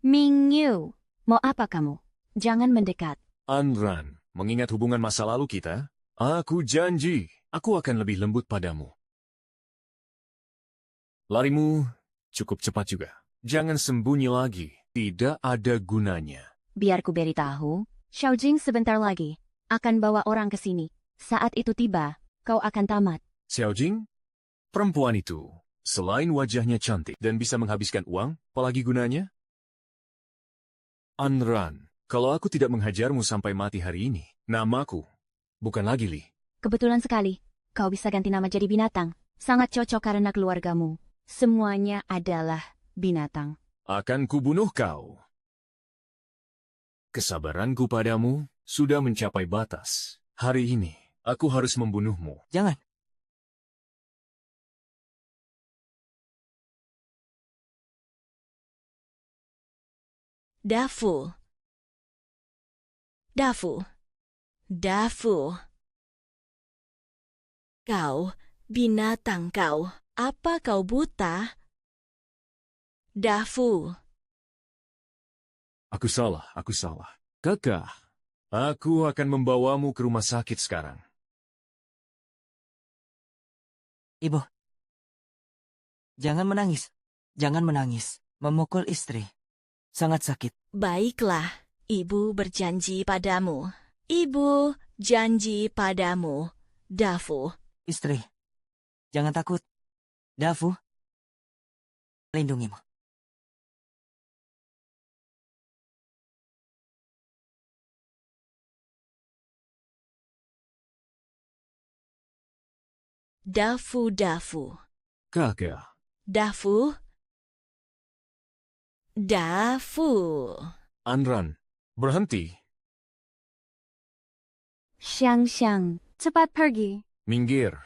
Speaker 1: Mingyu. Mau apa kamu? Jangan mendekat.
Speaker 2: Anran, mengingat hubungan masa lalu kita, aku janji aku akan lebih lembut padamu. Larimu cukup cepat juga. Jangan sembunyi lagi. Tidak ada gunanya.
Speaker 1: Biar ku beritahu, Xiaojing sebentar lagi akan bawa orang ke sini. Saat itu tiba, kau akan tamat.
Speaker 2: Xiaojing, perempuan itu, selain wajahnya cantik dan bisa menghabiskan uang, apalagi gunanya? Anran, kalau aku tidak menghajarmu sampai mati hari ini, namaku bukan lagi Li.
Speaker 1: Kebetulan sekali, kau bisa ganti nama jadi binatang. Sangat cocok karena keluargamu. Semuanya adalah binatang.
Speaker 2: Akan kubunuh kau. Kesabaranku padamu sudah mencapai batas. Hari ini, aku harus membunuhmu.
Speaker 8: Jangan.
Speaker 4: Dafu. Kau, binatang kau. Apa kau buta? Dafu.
Speaker 2: Aku salah. Kakak, aku akan membawamu ke rumah sakit sekarang.
Speaker 8: Ibu. Jangan menangis. Memukul istri. sangat sakit.
Speaker 4: Baiklah, ibu berjanji padamu. Ibu janji padamu, Dafu.
Speaker 8: Istri, jangan takut. Dafu, lindungimu.
Speaker 4: Dafu, Dafu.
Speaker 2: Kakak,
Speaker 4: Dafu. Dafu.
Speaker 2: Anran, berhenti.
Speaker 6: Xiang, cepat pergi.
Speaker 2: Minggir.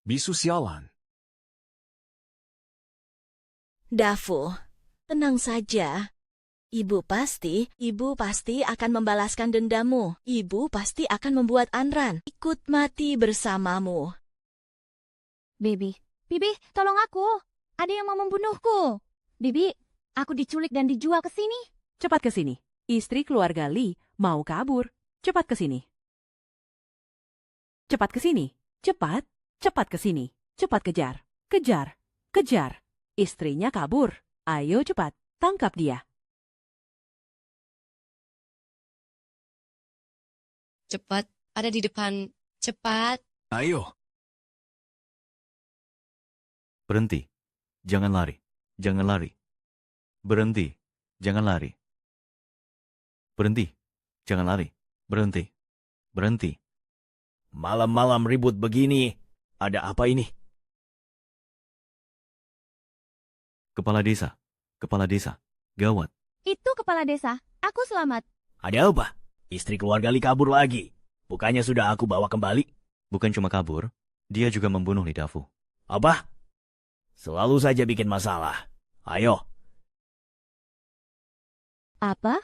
Speaker 2: Bisu sialan.
Speaker 4: Dafu, tenang saja. Ibu pasti akan membalaskan dendamu. Ibu pasti akan membuat Anran ikut mati bersamamu.
Speaker 1: Bibi, tolong aku. Ada yang mau membunuhku. Bibi, aku diculik dan dijual ke sini.
Speaker 5: Cepat ke sini. Istri keluarga Lee mau kabur. Cepat ke sini. Cepat ke sini. Cepat ke sini. Cepat kejar. Kejar. Istrinya kabur. Ayo cepat, tangkap dia.
Speaker 10: Cepat, ada di depan. Cepat.
Speaker 2: Ayo.
Speaker 3: Berhenti. Jangan lari. Jangan lari. Berhenti. Jangan lari. Berhenti. Jangan lari. Berhenti. Berhenti.
Speaker 9: Malam-malam ribut begini. Ada apa ini?
Speaker 3: Kepala desa. Kepala desa. Gawat.
Speaker 1: Itu kepala desa. Aku selamat.
Speaker 9: Ada apa? Istri keluarga Lee kabur lagi. Bukannya sudah aku bawa kembali?
Speaker 3: Bukan cuma kabur, dia juga membunuh Dafu.
Speaker 9: Apa? Selalu saja bikin masalah. Ayo.
Speaker 1: Apa?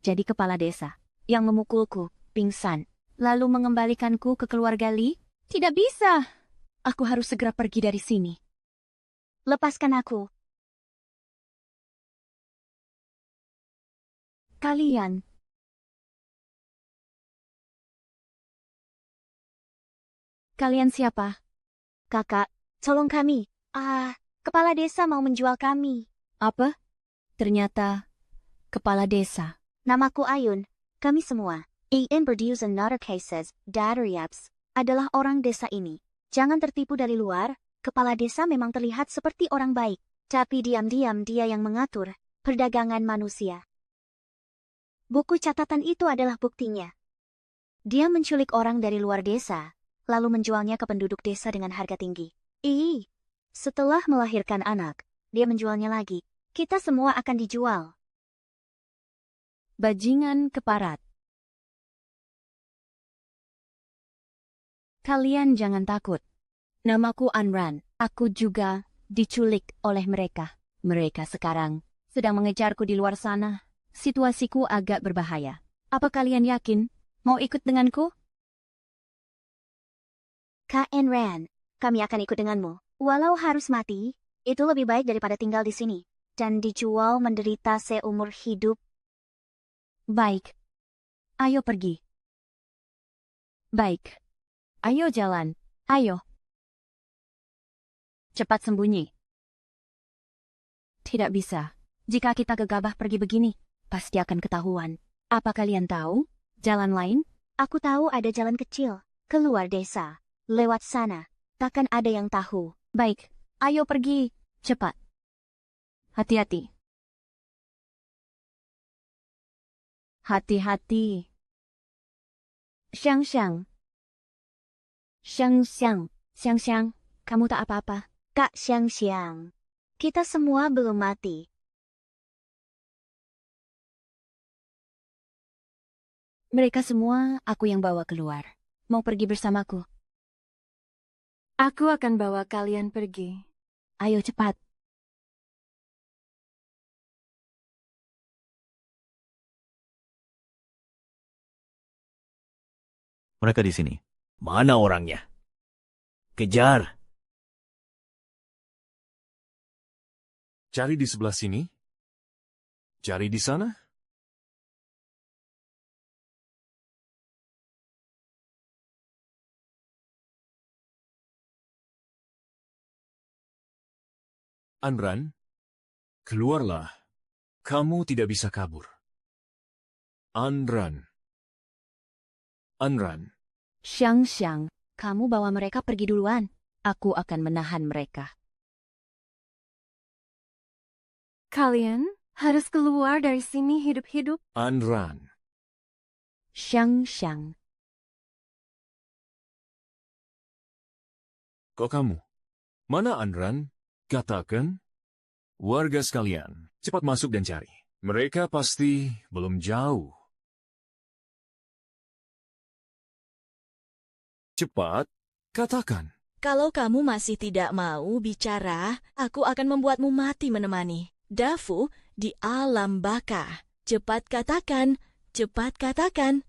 Speaker 1: Jadi kepala desa yang memukulku, pingsan, lalu mengembalikanku ke keluarga Lee? Tidak bisa. Aku harus segera pergi dari sini. Lepaskan aku. Kalian. Kalian siapa? Kakak, tolong kami. Kepala desa mau menjual kami. Apa? Ternyata, kepala desa. Namaku Ayun. Kami semua. In produce another cases, Dadaryaps, adalah orang desa ini. Jangan tertipu dari luar, kepala desa memang terlihat seperti orang baik. Tapi diam-diam dia yang mengatur perdagangan manusia. Buku catatan itu adalah buktinya. Dia menculik orang dari luar desa, lalu menjualnya ke penduduk desa dengan harga tinggi. Setelah melahirkan anak, dia menjualnya lagi. Kita semua akan dijual. Bajingan keparat. Kalian jangan takut. Namaku Anran. Aku juga diculik oleh mereka. Mereka sekarang sedang mengejarku di luar sana. Situasiku agak berbahaya. Apa kalian yakin? Mau ikut denganku? Kak Anran, kami akan ikut denganmu. Walau harus mati, itu lebih baik daripada tinggal di sini dan dijual menderita seumur hidup. Baik. Ayo pergi. Baik. Ayo jalan. Ayo. Cepat sembunyi. Tidak bisa. Jika kita gegabah pergi begini, pasti akan ketahuan. Apa kalian tahu? Jalan lain? Aku tahu ada jalan kecil. Keluar desa. Lewat sana. Takkan ada yang tahu. Baik. Ayo pergi. Cepat. Hati-hati. Hati-hati. Xiang. Xiang, kamu tak apa-apa. Kak Xiang, kita semua belum mati. Mereka semua aku yang bawa keluar. Mau pergi bersamaku?
Speaker 6: Aku akan bawa kalian pergi.
Speaker 1: Ayo cepat.
Speaker 3: Mereka di sini.
Speaker 9: Mana orangnya? Kejar.
Speaker 2: Cari di sebelah sini. Cari di sana. Anran, keluarlah. Kamu tidak bisa kabur. Anran. Anran.
Speaker 1: Xiang, kamu bawa mereka pergi duluan. Aku akan menahan mereka.
Speaker 6: Kalian harus keluar dari sini hidup-hidup.
Speaker 2: Anran.
Speaker 1: Xiang.
Speaker 2: Kok kamu? Mana Anran? Katakan. Warga sekalian, cepat masuk dan cari. Mereka pasti belum jauh. Cepat, katakan.
Speaker 4: Kalau kamu masih tidak mau bicara, aku akan membuatmu mati menemani. Dafu di alam baka. Cepat katakan, cepat katakan.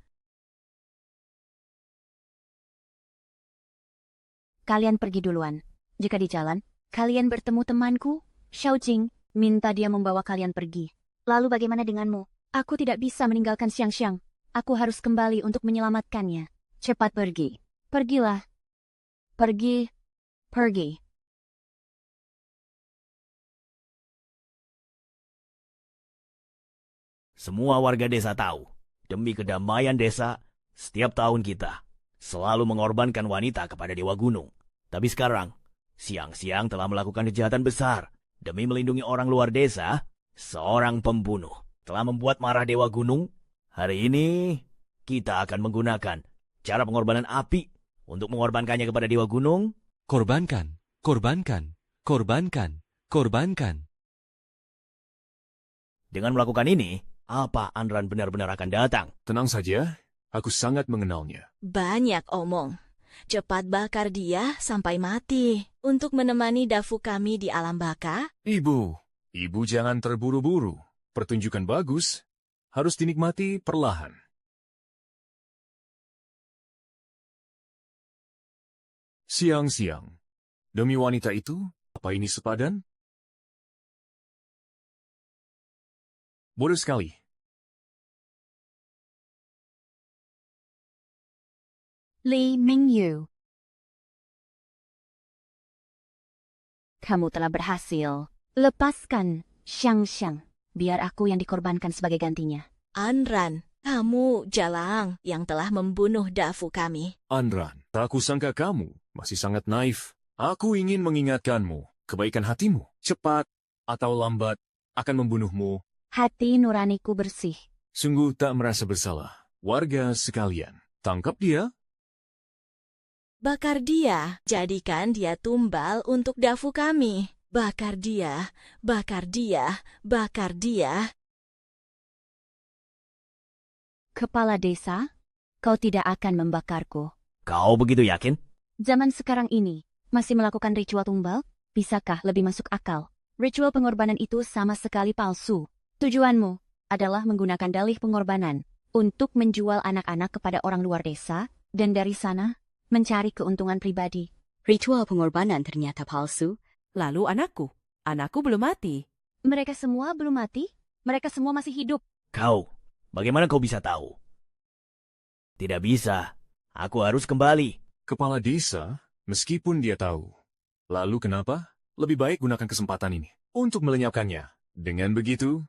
Speaker 1: Kalian pergi duluan. Jika di jalan, kalian bertemu temanku, Xiaojing, minta dia membawa kalian pergi. Lalu bagaimana denganmu? Aku tidak bisa meninggalkan Xiang. Aku harus kembali untuk menyelamatkannya. Cepat pergi. Pergilah. Pergi.
Speaker 9: Semua warga desa tahu, demi kedamaian desa, setiap tahun kita selalu mengorbankan wanita kepada Dewa Gunung. Tapi sekarang, Xiang telah melakukan kejahatan besar. Demi melindungi orang luar desa, seorang pembunuh telah membuat marah Dewa Gunung. Hari ini, kita akan menggunakan cara pengorbanan api untuk mengorbankannya kepada Dewa Gunung.
Speaker 7: Korbankan, korbankan, korbankan, korbankan.
Speaker 9: Dengan melakukan ini, apa Anran benar-benar akan datang?
Speaker 2: Tenang saja, aku sangat mengenalnya.
Speaker 4: Banyak omong. Cepat bakar dia sampai mati untuk menemani Dafu kami di alam baka.
Speaker 2: Ibu jangan terburu-buru. Pertunjukan bagus, harus dinikmati perlahan. Siang-siang, demi wanita itu, apa ini sepadan? Bodoh sekali.
Speaker 1: Li Mingyu. Kamu telah berhasil. Lepaskan Xiang. Biar aku yang dikorbankan sebagai gantinya.
Speaker 4: Anran, kamu Jalang yang telah membunuh Dafu kami.
Speaker 2: Anran, tak kusangka kamu masih sangat naif. Aku ingin mengingatkanmu, kebaikan hatimu, cepat atau lambat, akan membunuhmu.
Speaker 1: Hati nuraniku bersih.
Speaker 2: Sungguh tak merasa bersalah. Warga sekalian, tangkap dia.
Speaker 4: Bakar dia, jadikan dia tumbal untuk Dafu kami. Bakar dia, bakar dia, bakar dia.
Speaker 1: Kepala desa, kau tidak akan membakarku.
Speaker 9: Kau begitu yakin?
Speaker 1: Zaman sekarang ini, masih melakukan ritual tumbal? Bisakah lebih masuk akal? Ritual pengorbanan itu sama sekali palsu. Tujuanmu adalah menggunakan dalih pengorbanan untuk menjual anak-anak kepada orang luar desa, dan dari sana mencari keuntungan pribadi.
Speaker 11: Ritual pengorbanan ternyata palsu.
Speaker 5: Lalu anakku belum mati.
Speaker 1: Mereka semua belum mati? Mereka semua masih hidup.
Speaker 9: Kau, bagaimana kau bisa tahu? Tidak bisa. Aku harus kembali.
Speaker 2: Kepala desa, meskipun dia tahu. Lalu kenapa? Lebih baik gunakan kesempatan ini untuk melenyapkannya. Dengan begitu,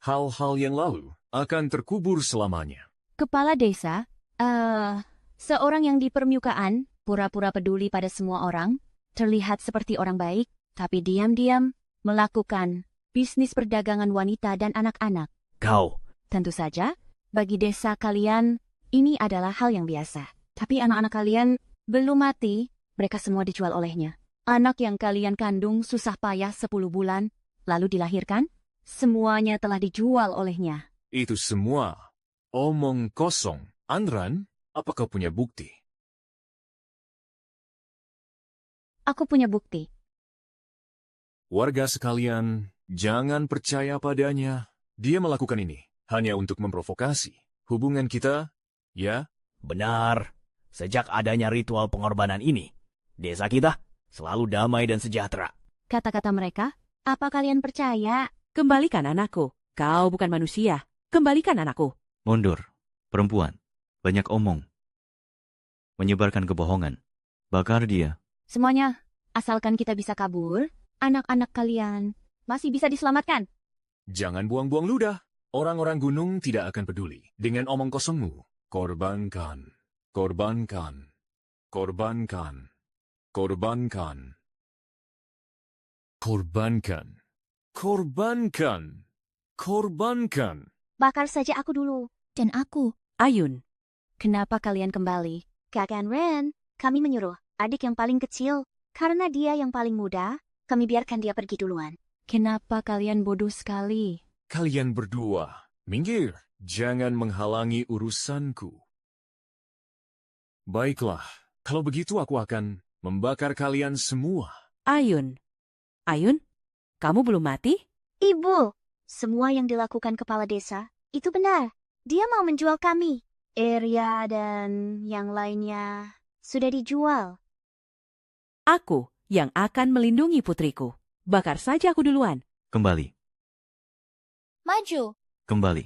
Speaker 2: hal-hal yang lalu akan terkubur selamanya.
Speaker 1: Kepala desa, seorang yang di permukaan, pura-pura peduli pada semua orang, terlihat seperti orang baik, tapi diam-diam melakukan bisnis perdagangan wanita dan anak-anak.
Speaker 9: Kau.
Speaker 1: Tentu saja, bagi desa kalian, ini adalah hal yang biasa. Tapi anak-anak kalian belum mati, mereka semua dijual olehnya. Anak yang kalian kandung susah payah 10 bulan, lalu dilahirkan, semuanya telah dijual olehnya.
Speaker 2: Itu semua omong kosong. Anran, apa kau punya bukti?
Speaker 1: Aku punya bukti.
Speaker 2: Warga sekalian, jangan percaya padanya. Dia melakukan ini hanya untuk memprovokasi hubungan kita, ya?
Speaker 9: Benar. Sejak adanya ritual pengorbanan ini, desa kita selalu damai dan sejahtera.
Speaker 1: Kata-kata mereka, apa kalian percaya?
Speaker 5: Kembalikan anakku. Kau bukan manusia. Kembalikan anakku.
Speaker 3: Mundur. Perempuan. Banyak omong. Menyebarkan kebohongan. Bakar dia.
Speaker 1: Semuanya, asalkan kita bisa kabur, anak-anak kalian masih bisa diselamatkan.
Speaker 2: Jangan buang-buang ludah. Orang-orang gunung tidak akan peduli dengan omong kosongmu. Korbankan. Korbankan. Korbankan. Korbankan. Korbankan. Korbankan. Korbankan.
Speaker 1: Bakar saja aku dulu. Dan aku.
Speaker 5: Ayun.
Speaker 1: Kenapa kalian kembali? Kakak Ren, kami menyuruh adik yang paling kecil. Karena dia yang paling muda, kami biarkan dia pergi duluan. Kenapa kalian bodoh sekali?
Speaker 2: Kalian berdua, minggir. Jangan menghalangi urusanku. Baiklah, kalau begitu aku akan membakar kalian semua.
Speaker 5: Ayun. Ayun, kamu belum mati?
Speaker 1: Ibu, semua yang dilakukan kepala desa, itu benar. Dia mau menjual kami. Area dan yang lainnya sudah dijual.
Speaker 5: Aku yang akan melindungi putriku. Bakar saja aku duluan.
Speaker 3: Kembali.
Speaker 4: Maju.
Speaker 3: Kembali.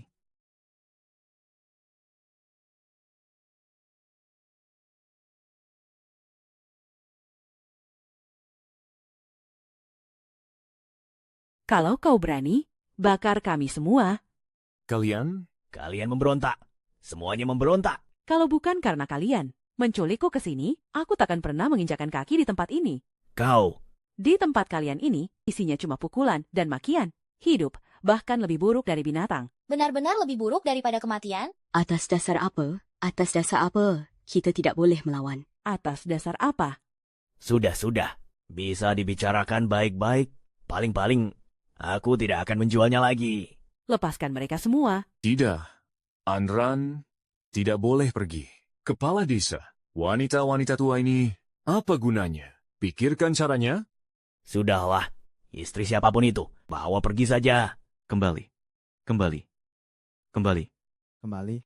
Speaker 5: Kalau kau berani, bakar kami semua.
Speaker 2: Kalian?
Speaker 9: Kalian memberontak. Semuanya memberontak.
Speaker 5: Kalau bukan karena kalian menculikku ke sini, aku takkan pernah menginjakan kaki di tempat ini.
Speaker 9: Kau.
Speaker 5: Di tempat kalian ini, isinya cuma pukulan dan makian. Hidup bahkan lebih buruk dari binatang.
Speaker 4: Benar-benar lebih buruk daripada kematian?
Speaker 11: Atas dasar apa? Atas dasar apa? Kita tidak boleh melawan.
Speaker 5: Atas dasar apa?
Speaker 9: Sudah. Bisa dibicarakan baik-baik. Paling-paling, aku tidak akan menjualnya lagi.
Speaker 5: Lepaskan mereka semua.
Speaker 2: Tidak. Anran tidak boleh pergi. Kepala desa, wanita-wanita tua ini, apa gunanya? Pikirkan caranya.
Speaker 9: Sudahlah, istri siapapun itu, bawa pergi saja.
Speaker 3: Kembali. Kembali. Kembali.
Speaker 12: Kembali.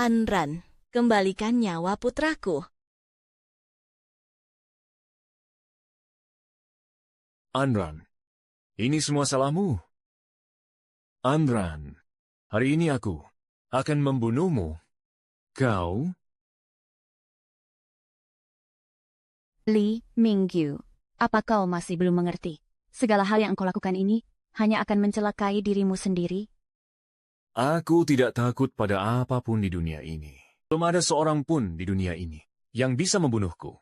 Speaker 4: Anran, kembalikan nyawa putraku.
Speaker 2: Anran, ini semua salahmu. Anran, hari ini aku akan membunuhmu. Kau?
Speaker 1: Li Mingyu, apa kau masih belum mengerti? Segala hal yang engkau lakukan ini hanya akan mencelakai dirimu sendiri.
Speaker 2: Aku tidak takut pada apapun di dunia ini. Belum ada seorang pun di dunia ini yang bisa membunuhku.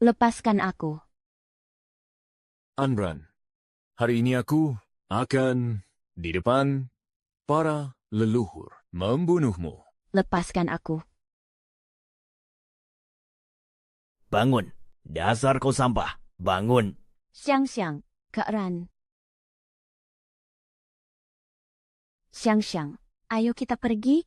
Speaker 1: Lepaskan aku.
Speaker 2: Anran, hari ini aku akan di depan para leluhur membunuhmu.
Speaker 1: Lepaskan aku.
Speaker 9: Bangun, dasar kau sampah. Bangun.
Speaker 1: Xiang, Kak Ran. Xiang, ayo kita pergi.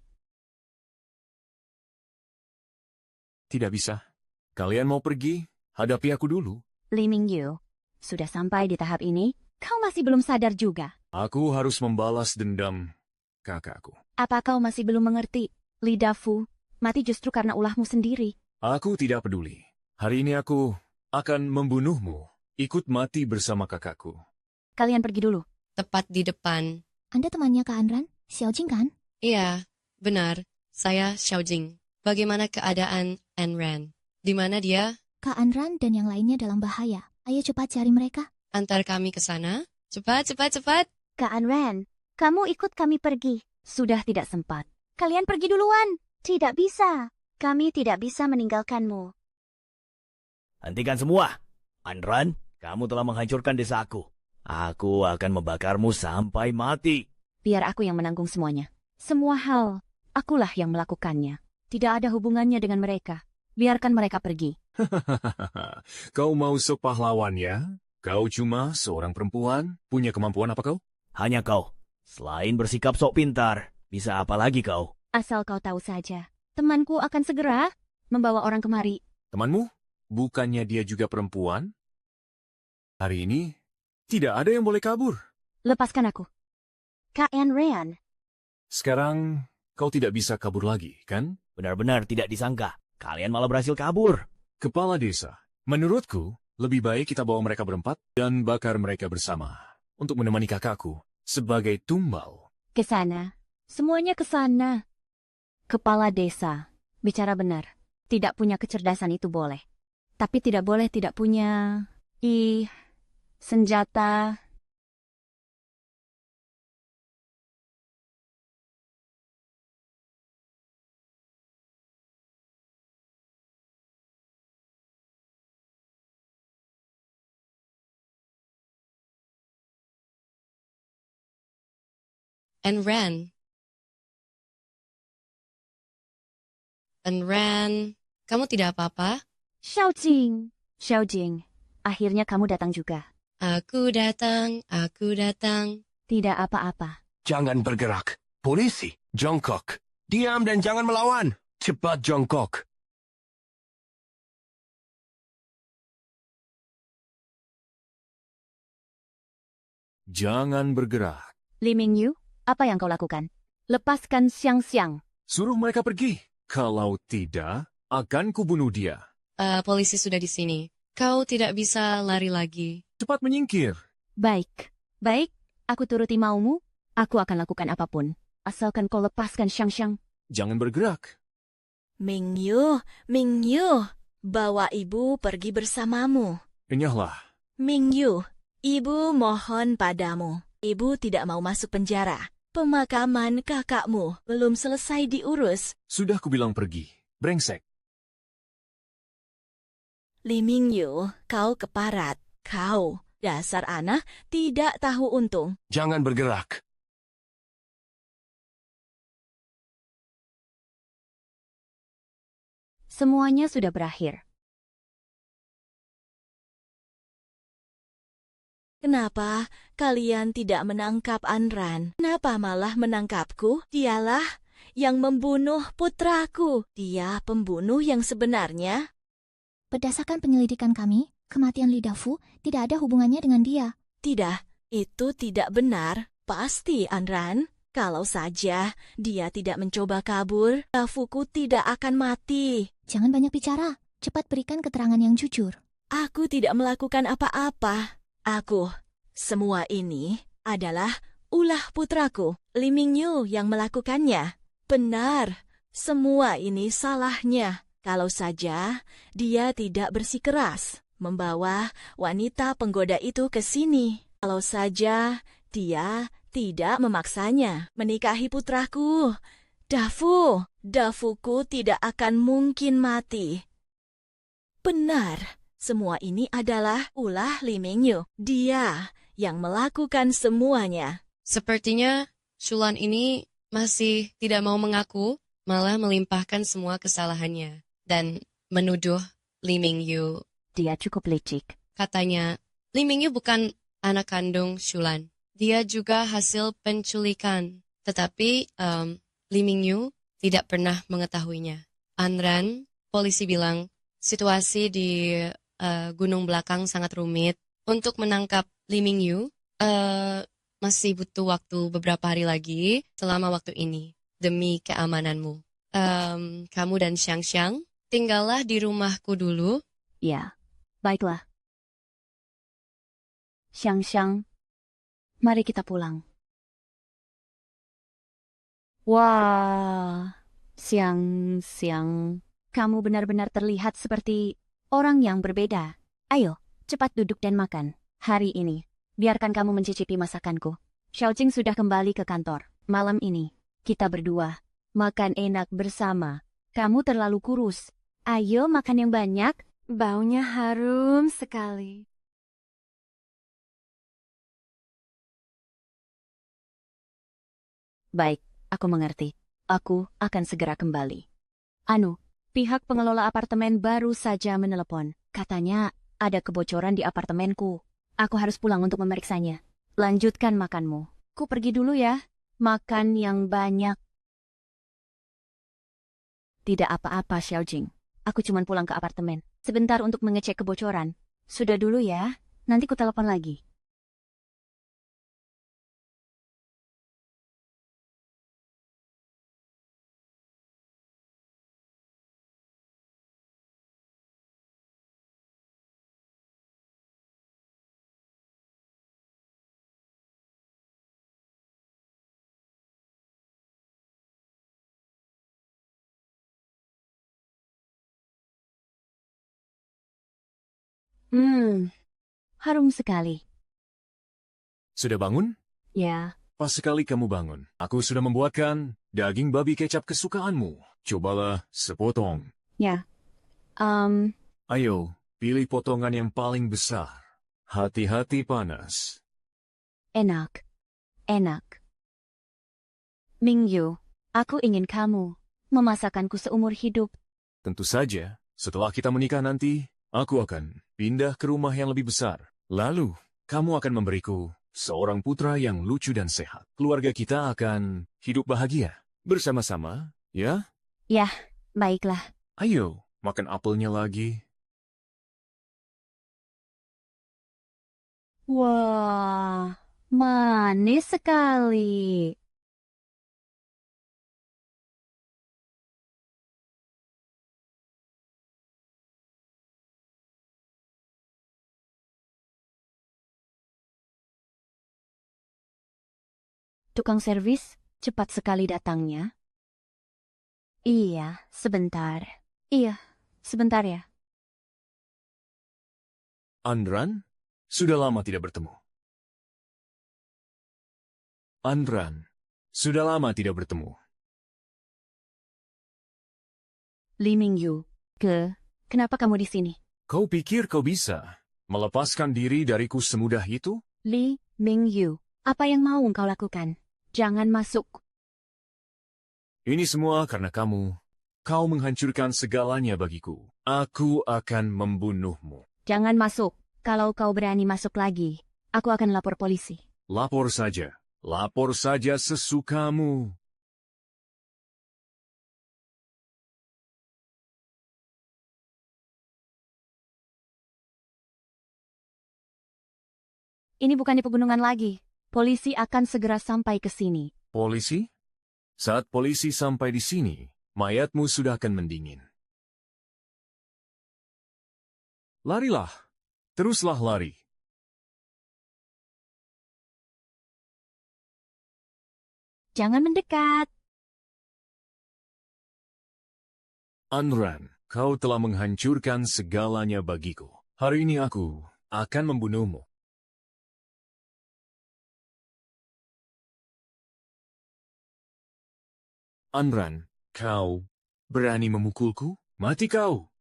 Speaker 2: Tidak bisa. Kalian mau pergi? Hadapi aku dulu.
Speaker 1: Li Mingyu, sudah sampai di tahap ini, kau masih belum sadar juga.
Speaker 2: Aku harus membalas dendam kakakku.
Speaker 1: Apa kau masih belum mengerti? Li Dafu, mati justru karena ulahmu sendiri.
Speaker 2: Aku tidak peduli. Hari ini aku akan membunuhmu. Ikut mati bersama kakakku.
Speaker 1: Kalian pergi dulu.
Speaker 10: Tepat di depan.
Speaker 4: Anda temannya Kak Anran? Xiaojing kan?
Speaker 10: Iya, benar. Saya Xiaojing. Bagaimana keadaan Anran? Di mana dia?
Speaker 4: Kak Anran dan yang lainnya dalam bahaya. Ayo cepat cari mereka.
Speaker 10: Antar kami ke sana. Cepat.
Speaker 1: Kak Anran, kamu ikut kami pergi. Sudah tidak sempat. Kalian pergi duluan. Tidak bisa. Kami tidak bisa meninggalkanmu.
Speaker 9: Hentikan semua. Anran, kamu telah menghancurkan desaku. Aku akan membakarmu sampai mati.
Speaker 1: Biar aku yang menanggung semuanya. Semua hal, akulah yang melakukannya. Tidak ada hubungannya dengan mereka. Biarkan mereka pergi.
Speaker 2: Kau mau sok pahlawan ya? Kau cuma seorang perempuan? Punya kemampuan apa kau?
Speaker 9: Hanya kau. Selain bersikap sok pintar, bisa apa lagi kau?
Speaker 1: Asal kau tahu saja, temanku akan segera membawa orang kemari.
Speaker 2: Temanmu? Bukannya dia juga perempuan? Hari ini, tidak ada yang boleh kabur.
Speaker 1: Lepaskan aku. Kak Anran.
Speaker 2: Sekarang, kau tidak bisa kabur lagi, kan?
Speaker 9: Benar-benar tidak disangka. kalian malah berhasil kabur.
Speaker 2: Kepala desa, menurutku, lebih baik kita bawa mereka berempat dan bakar mereka bersama untuk menemani kakakku sebagai tumbal.
Speaker 1: Ke sana. Semuanya ke sana. Kepala desa. Bicara benar. Tidak punya kecerdasan itu boleh. Tapi tidak boleh tidak punya... senjata...
Speaker 10: And Ren. And Ren, kamu tidak apa-apa?
Speaker 1: Xiaojing. Xiaojing. Akhirnya kamu datang juga.
Speaker 10: Aku datang, aku datang.
Speaker 1: Tidak apa-apa.
Speaker 12: Jangan bergerak. Polisi, jongkok. Diam dan jangan melawan. Cepat jongkok.
Speaker 2: Jangan bergerak.
Speaker 1: Li Mingyu, apa yang kau lakukan? Lepaskan Xiang-Xiang.
Speaker 2: Suruh mereka pergi. Kalau tidak, akan kubunuh dia.
Speaker 10: Polisi sudah di sini. Kau tidak bisa lari lagi.
Speaker 2: Cepat menyingkir.
Speaker 1: Baik. Baik, aku turuti maumu. Aku akan lakukan apapun. Asalkan kau lepaskan Xiang-Xiang.
Speaker 2: Jangan bergerak.
Speaker 4: Mingyu, Mingyu, bawa ibu pergi bersamamu.
Speaker 2: Enyahlah.
Speaker 4: Mingyu, ibu mohon padamu. Ibu tidak mau masuk penjara. Pemakaman kakakmu belum selesai diurus.
Speaker 2: Sudah kubilang pergi. Brengsek.
Speaker 4: Li Mingyu, kau keparat. Kau, dasar anak, tidak tahu untung.
Speaker 12: Jangan bergerak.
Speaker 1: Semuanya sudah berakhir.
Speaker 4: Kenapa kalian tidak menangkap Anran? Kenapa malah menangkapku? Dialah yang membunuh putraku. Dia pembunuh yang sebenarnya.
Speaker 13: Berdasarkan penyelidikan kami, kematian Li Dafu tidak ada hubungannya dengan dia.
Speaker 4: Tidak, itu tidak benar. Pasti, Anran. Kalau saja dia tidak mencoba kabur, Dafuku tidak akan mati.
Speaker 13: Jangan banyak bicara. Cepat berikan keterangan yang jujur.
Speaker 4: Aku tidak melakukan apa-apa. Semua ini adalah ulah putraku, Li Mingyu yang melakukannya. Benar, semua ini salahnya. Kalau saja dia tidak bersikeras membawa wanita penggoda itu ke sini. Kalau saja dia tidak memaksanya menikahi putraku, Dafuku tidak akan mungkin mati. Benar. Semua ini adalah ulah Li Mingyu. Dia yang melakukan semuanya.
Speaker 10: Sepertinya Shulan ini masih tidak mau mengaku, malah melimpahkan semua kesalahannya dan menuduh Li Mingyu.
Speaker 1: Dia cukup licik.
Speaker 10: Katanya, Li Mingyu bukan anak kandung Shulan. Dia juga hasil penculikan. Tetapi Li Mingyu tidak pernah mengetahuinya. Anran, polisi bilang, situasi di gunung belakang sangat rumit. Untuk menangkap Li Mingyu, masih butuh waktu beberapa hari lagi selama waktu ini. Demi keamananmu. Kamu dan Xiang-Xiang, tinggallah di rumahku dulu.
Speaker 1: Ya, baiklah. Xiang-Xiang, mari kita pulang. Wah, Xiang-Xiang, kamu benar-benar terlihat seperti orang yang berbeda. Ayo, cepat duduk dan makan. Hari ini, biarkan kamu mencicipi masakanku. Xiaojing sudah kembali ke kantor. Malam ini, kita berdua makan enak bersama. Kamu terlalu kurus. Ayo makan yang banyak.
Speaker 6: Baunya harum sekali.
Speaker 1: Baik, aku mengerti. Aku akan segera kembali. Pihak pengelola apartemen baru saja menelepon. Katanya ada kebocoran di apartemenku. Aku harus pulang untuk memeriksanya. Lanjutkan makanmu. Ku pergi dulu ya. Makan yang banyak. Tidak apa-apa, Xiaojing. Aku cuma pulang ke apartemen. Sebentar untuk mengecek kebocoran. Sudah dulu ya. Nanti ku telepon lagi. Harum sekali.
Speaker 2: Sudah bangun?
Speaker 1: Ya,
Speaker 2: Pas sekali kamu bangun. Aku sudah membuatkan daging babi kecap kesukaanmu. Cobalah sepotong.
Speaker 1: ya.
Speaker 2: Ayo, pilih potongan yang paling besar. Hati-hati panas.
Speaker 1: Enak. Mingyu, aku ingin kamu memasakkanku seumur hidup.
Speaker 2: Tentu saja, setelah kita menikah nanti, aku akan pindah ke rumah yang lebih besar. Lalu, kamu akan memberiku seorang putra yang lucu dan sehat. Keluarga kita akan hidup bahagia. Bersama-sama, ya?
Speaker 1: Ya, baiklah.
Speaker 2: Ayo, makan apelnya lagi.
Speaker 1: Wah, manis sekali. Tukang servis cepat sekali datangnya. Iya, sebentar. Ya.
Speaker 2: Andran, sudah lama tidak bertemu.
Speaker 1: Li Mingyu, kenapa kamu di sini?
Speaker 2: Kau pikir kau bisa melepaskan diri dariku semudah itu?
Speaker 1: Li Mingyu, apa yang mau engkau lakukan? Jangan masuk.
Speaker 2: Ini semua karena kamu. Kau menghancurkan segalanya bagiku. Aku akan membunuhmu.
Speaker 1: Jangan masuk. Kalau kau berani masuk lagi, aku akan lapor polisi.
Speaker 2: Lapor saja sesukamu.
Speaker 1: Ini bukan di pegunungan lagi. Polisi akan segera sampai ke sini.
Speaker 2: Polisi? Saat polisi sampai di sini, mayatmu sudah akan mendingin. Larilah. Teruslah lari.
Speaker 1: Jangan mendekat.
Speaker 2: Anran, kau telah menghancurkan segalanya bagiku. Hari ini aku akan membunuhmu. Anran, kau berani memukulku? Mati kau!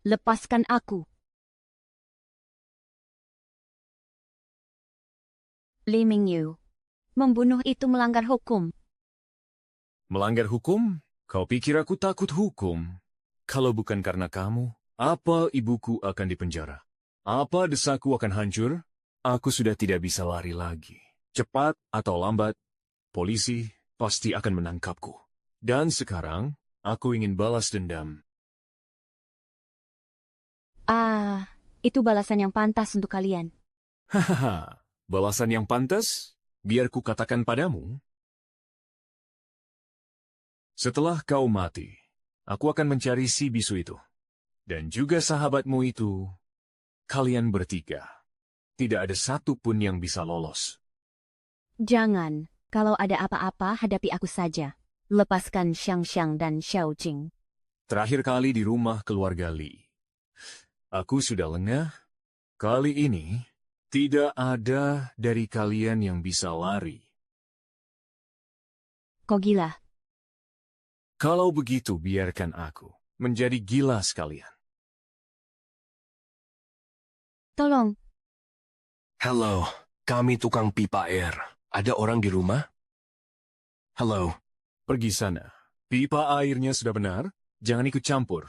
Speaker 1: Lepaskan aku. Li Mingyu, membunuh itu melanggar hukum.
Speaker 2: Melanggar hukum? Kau pikir aku takut hukum? Kalau bukan karena kamu, apa ibuku akan dipenjara? Apa desaku akan hancur? Aku sudah tidak bisa lari lagi. Cepat atau lambat, polisi pasti akan menangkapku. Dan sekarang, aku ingin balas dendam.
Speaker 1: Itu balasan yang pantas untuk kalian.
Speaker 2: Hahaha, balasan yang pantas? Biar ku katakan padamu. Setelah kau mati, aku akan mencari si bisu itu. Dan juga sahabatmu itu. Kalian bertiga. Tidak ada satu pun yang bisa lolos.
Speaker 1: Jangan. Kalau ada apa-apa, hadapi aku saja. Lepaskan Xiang dan Xiao Jing.
Speaker 2: Terakhir kali di rumah keluarga Li. Aku sudah lengah. Kali ini, tidak ada dari kalian yang bisa lari.
Speaker 1: Kau gila.
Speaker 2: Kalau begitu, biarkan aku menjadi gila sekalian.
Speaker 1: Tolong.
Speaker 12: Halo, kami tukang pipa air. Ada orang di rumah? Halo.
Speaker 2: Pergi sana. Pipa airnya sudah benar. Jangan ikut campur.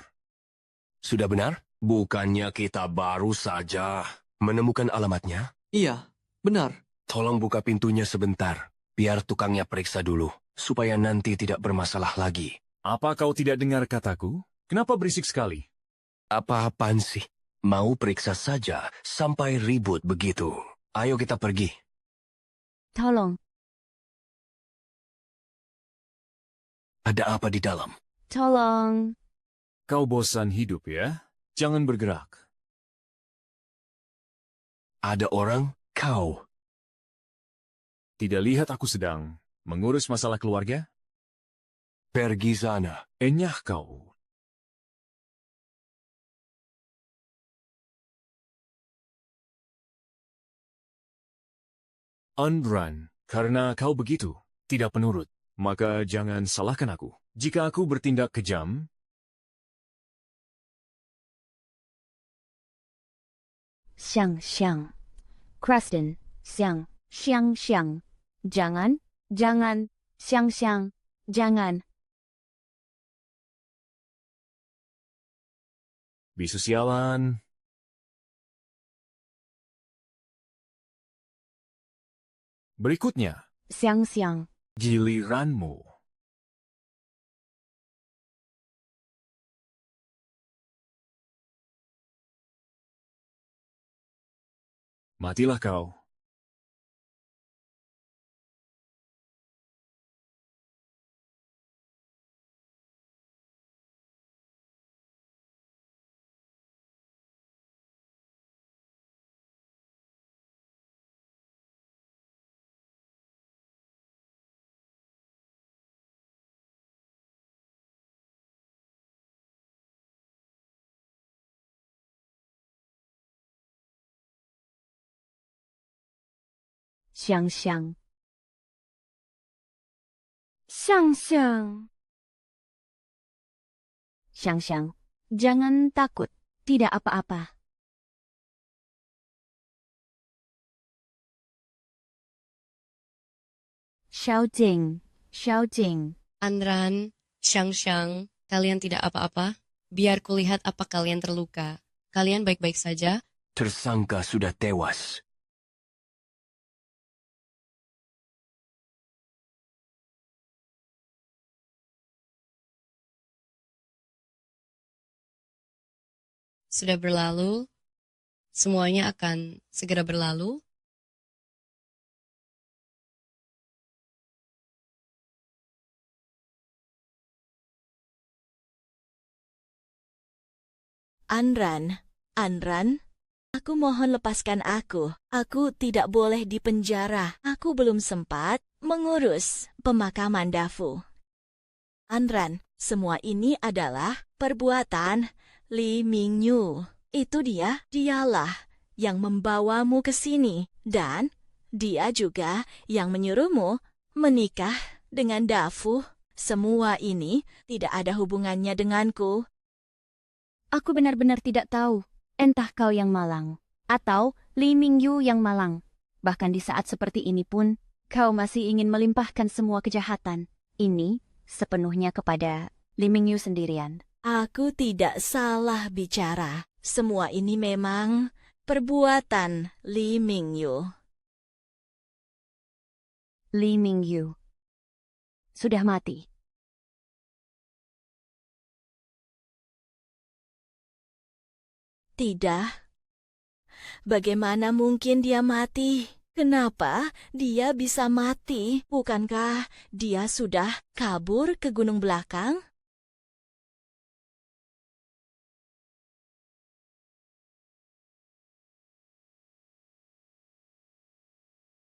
Speaker 12: Sudah benar? Bukannya kita baru saja menemukan alamatnya?
Speaker 14: Iya, benar.
Speaker 12: Tolong buka pintunya sebentar. Biar tukangnya periksa dulu. Supaya nanti tidak bermasalah lagi.
Speaker 2: Apa kau tidak dengar kataku? Kenapa berisik sekali?
Speaker 12: Apa-apaan sih? Mau periksa saja sampai ribut begitu. Ayo kita pergi.
Speaker 1: Tolong.
Speaker 12: Ada apa di dalam?
Speaker 1: Tolong.
Speaker 2: Kau bosan hidup ya? Jangan bergerak.
Speaker 12: Ada orang? Kau.
Speaker 2: Tidak lihat aku sedang mengurus masalah keluarga?
Speaker 12: Pergi sana.
Speaker 2: Enyah kau. Anran, karena kau begitu, tidak penurut, maka jangan salahkan aku. Jika aku bertindak kejam,
Speaker 1: Xiang. Kristen, xiang. Jangan, xiang, jangan.
Speaker 2: bisu sialan. Berikutnya,
Speaker 1: Xiang.
Speaker 2: giliranmu. Matilah kau.
Speaker 1: Xiang. Xiang. Jangan takut, tidak apa-apa. Xiaojing.
Speaker 10: Anran, Xiang, kalian tidak apa-apa? Biar kulihat apa kalian terluka. Kalian baik-baik saja?
Speaker 12: Tersangka sudah tewas.
Speaker 10: Sudah berlalu? Semuanya akan segera berlalu?
Speaker 4: Anran, aku mohon lepaskan aku. Aku tidak boleh dipenjara. Aku belum sempat mengurus pemakaman Dafu. Anran, semua ini adalah perbuatan Li Mingyu. Itu dialah yang membawamu ke sini. Dan dia juga yang menyuruhmu menikah dengan Dafu. Semua ini tidak ada hubungannya denganku.
Speaker 1: Aku benar-benar tidak tahu, entah kau yang malang, atau Li Mingyu yang malang. Bahkan di saat seperti ini pun, kau masih ingin melimpahkan semua kejahatan ini sepenuhnya kepada Li Mingyu sendirian.
Speaker 4: Aku tidak salah bicara. Semua ini memang perbuatan Li Mingyu.
Speaker 1: Li Mingyu sudah mati.
Speaker 4: Tidak. Bagaimana mungkin dia mati? Kenapa dia bisa mati? Bukankah dia sudah kabur ke gunung belakang?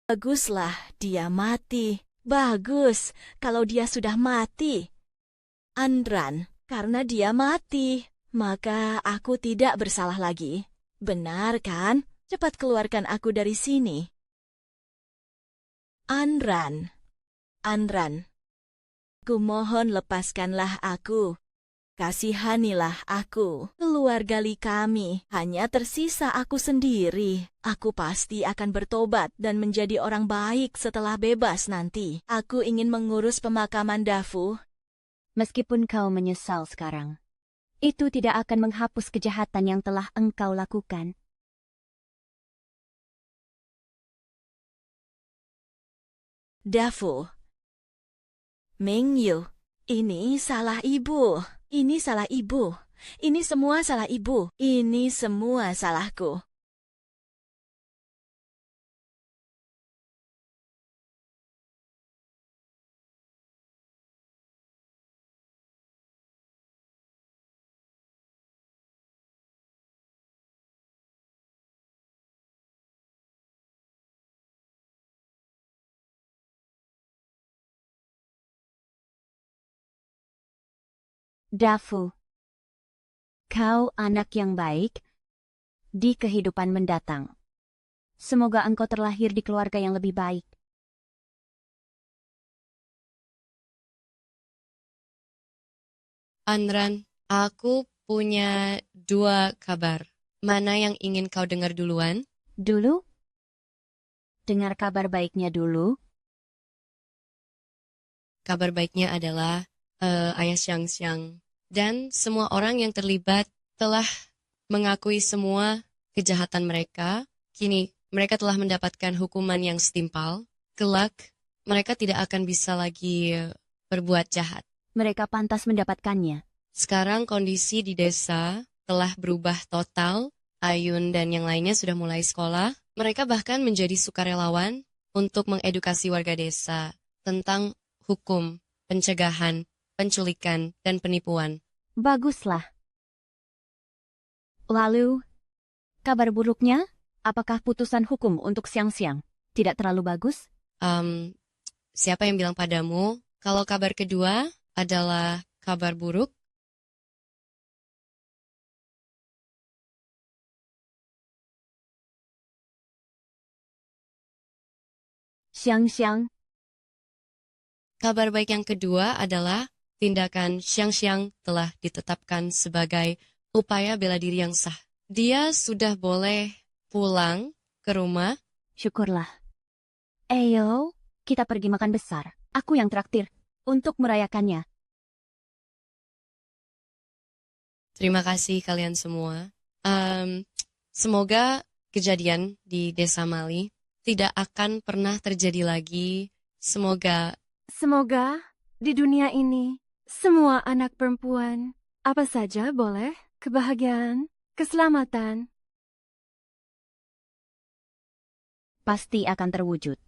Speaker 4: Baguslah dia mati. Bagus kalau dia sudah mati. Anran, karena dia mati, maka aku tidak bersalah lagi. Benar kan? Cepat keluarkan aku dari sini. Anran, kumohon lepaskanlah aku. Kasihanilah aku. Keluarga Li kami hanya tersisa aku sendiri. Aku pasti akan bertobat dan menjadi orang baik setelah bebas nanti. Aku ingin mengurus pemakaman Dafu.
Speaker 1: Meskipun kau menyesal sekarang, itu tidak akan menghapus kejahatan yang telah engkau lakukan.
Speaker 4: Dafu, Mingyu, ini salah ibu. Ini salah ibu. Ini semua salah ibu. Ini semua salahku.
Speaker 1: Dafu, kau anak yang baik di kehidupan mendatang. Semoga engkau terlahir di keluarga yang lebih baik.
Speaker 10: Anran, aku punya 2 kabar. Mana yang ingin kau dengar duluan?
Speaker 1: Dulu? Dengar kabar baiknya dulu.
Speaker 10: Kabar baiknya adalah Ayah Xiang dan semua orang yang terlibat telah mengakui semua kejahatan mereka. Kini mereka telah mendapatkan hukuman yang setimpal. Kelak, mereka tidak akan bisa lagi berbuat jahat.
Speaker 1: Mereka pantas mendapatkannya.
Speaker 10: Sekarang kondisi di desa telah berubah total. Ayun dan yang lainnya sudah mulai sekolah. Mereka bahkan menjadi sukarelawan untuk mengedukasi warga desa tentang hukum, pencegahan, penculikan, dan penipuan.
Speaker 1: Baguslah. Lalu, kabar buruknya, apakah putusan hukum untuk Xiang tidak terlalu bagus?
Speaker 10: Siapa yang bilang padamu kalau kabar kedua adalah kabar buruk?
Speaker 1: Xiang.
Speaker 10: Kabar baik yang kedua adalah tindakan Xiang telah ditetapkan sebagai upaya bela diri yang sah. Dia sudah boleh pulang ke rumah.
Speaker 1: Syukurlah. Ayo, kita pergi makan besar. Aku yang traktir untuk merayakannya.
Speaker 10: Terima kasih kalian semua. Semoga kejadian di Desa Mali tidak akan pernah terjadi lagi. Semoga
Speaker 6: di dunia ini, semua anak perempuan, apa saja boleh, kebahagiaan, keselamatan.
Speaker 1: Pasti akan terwujud.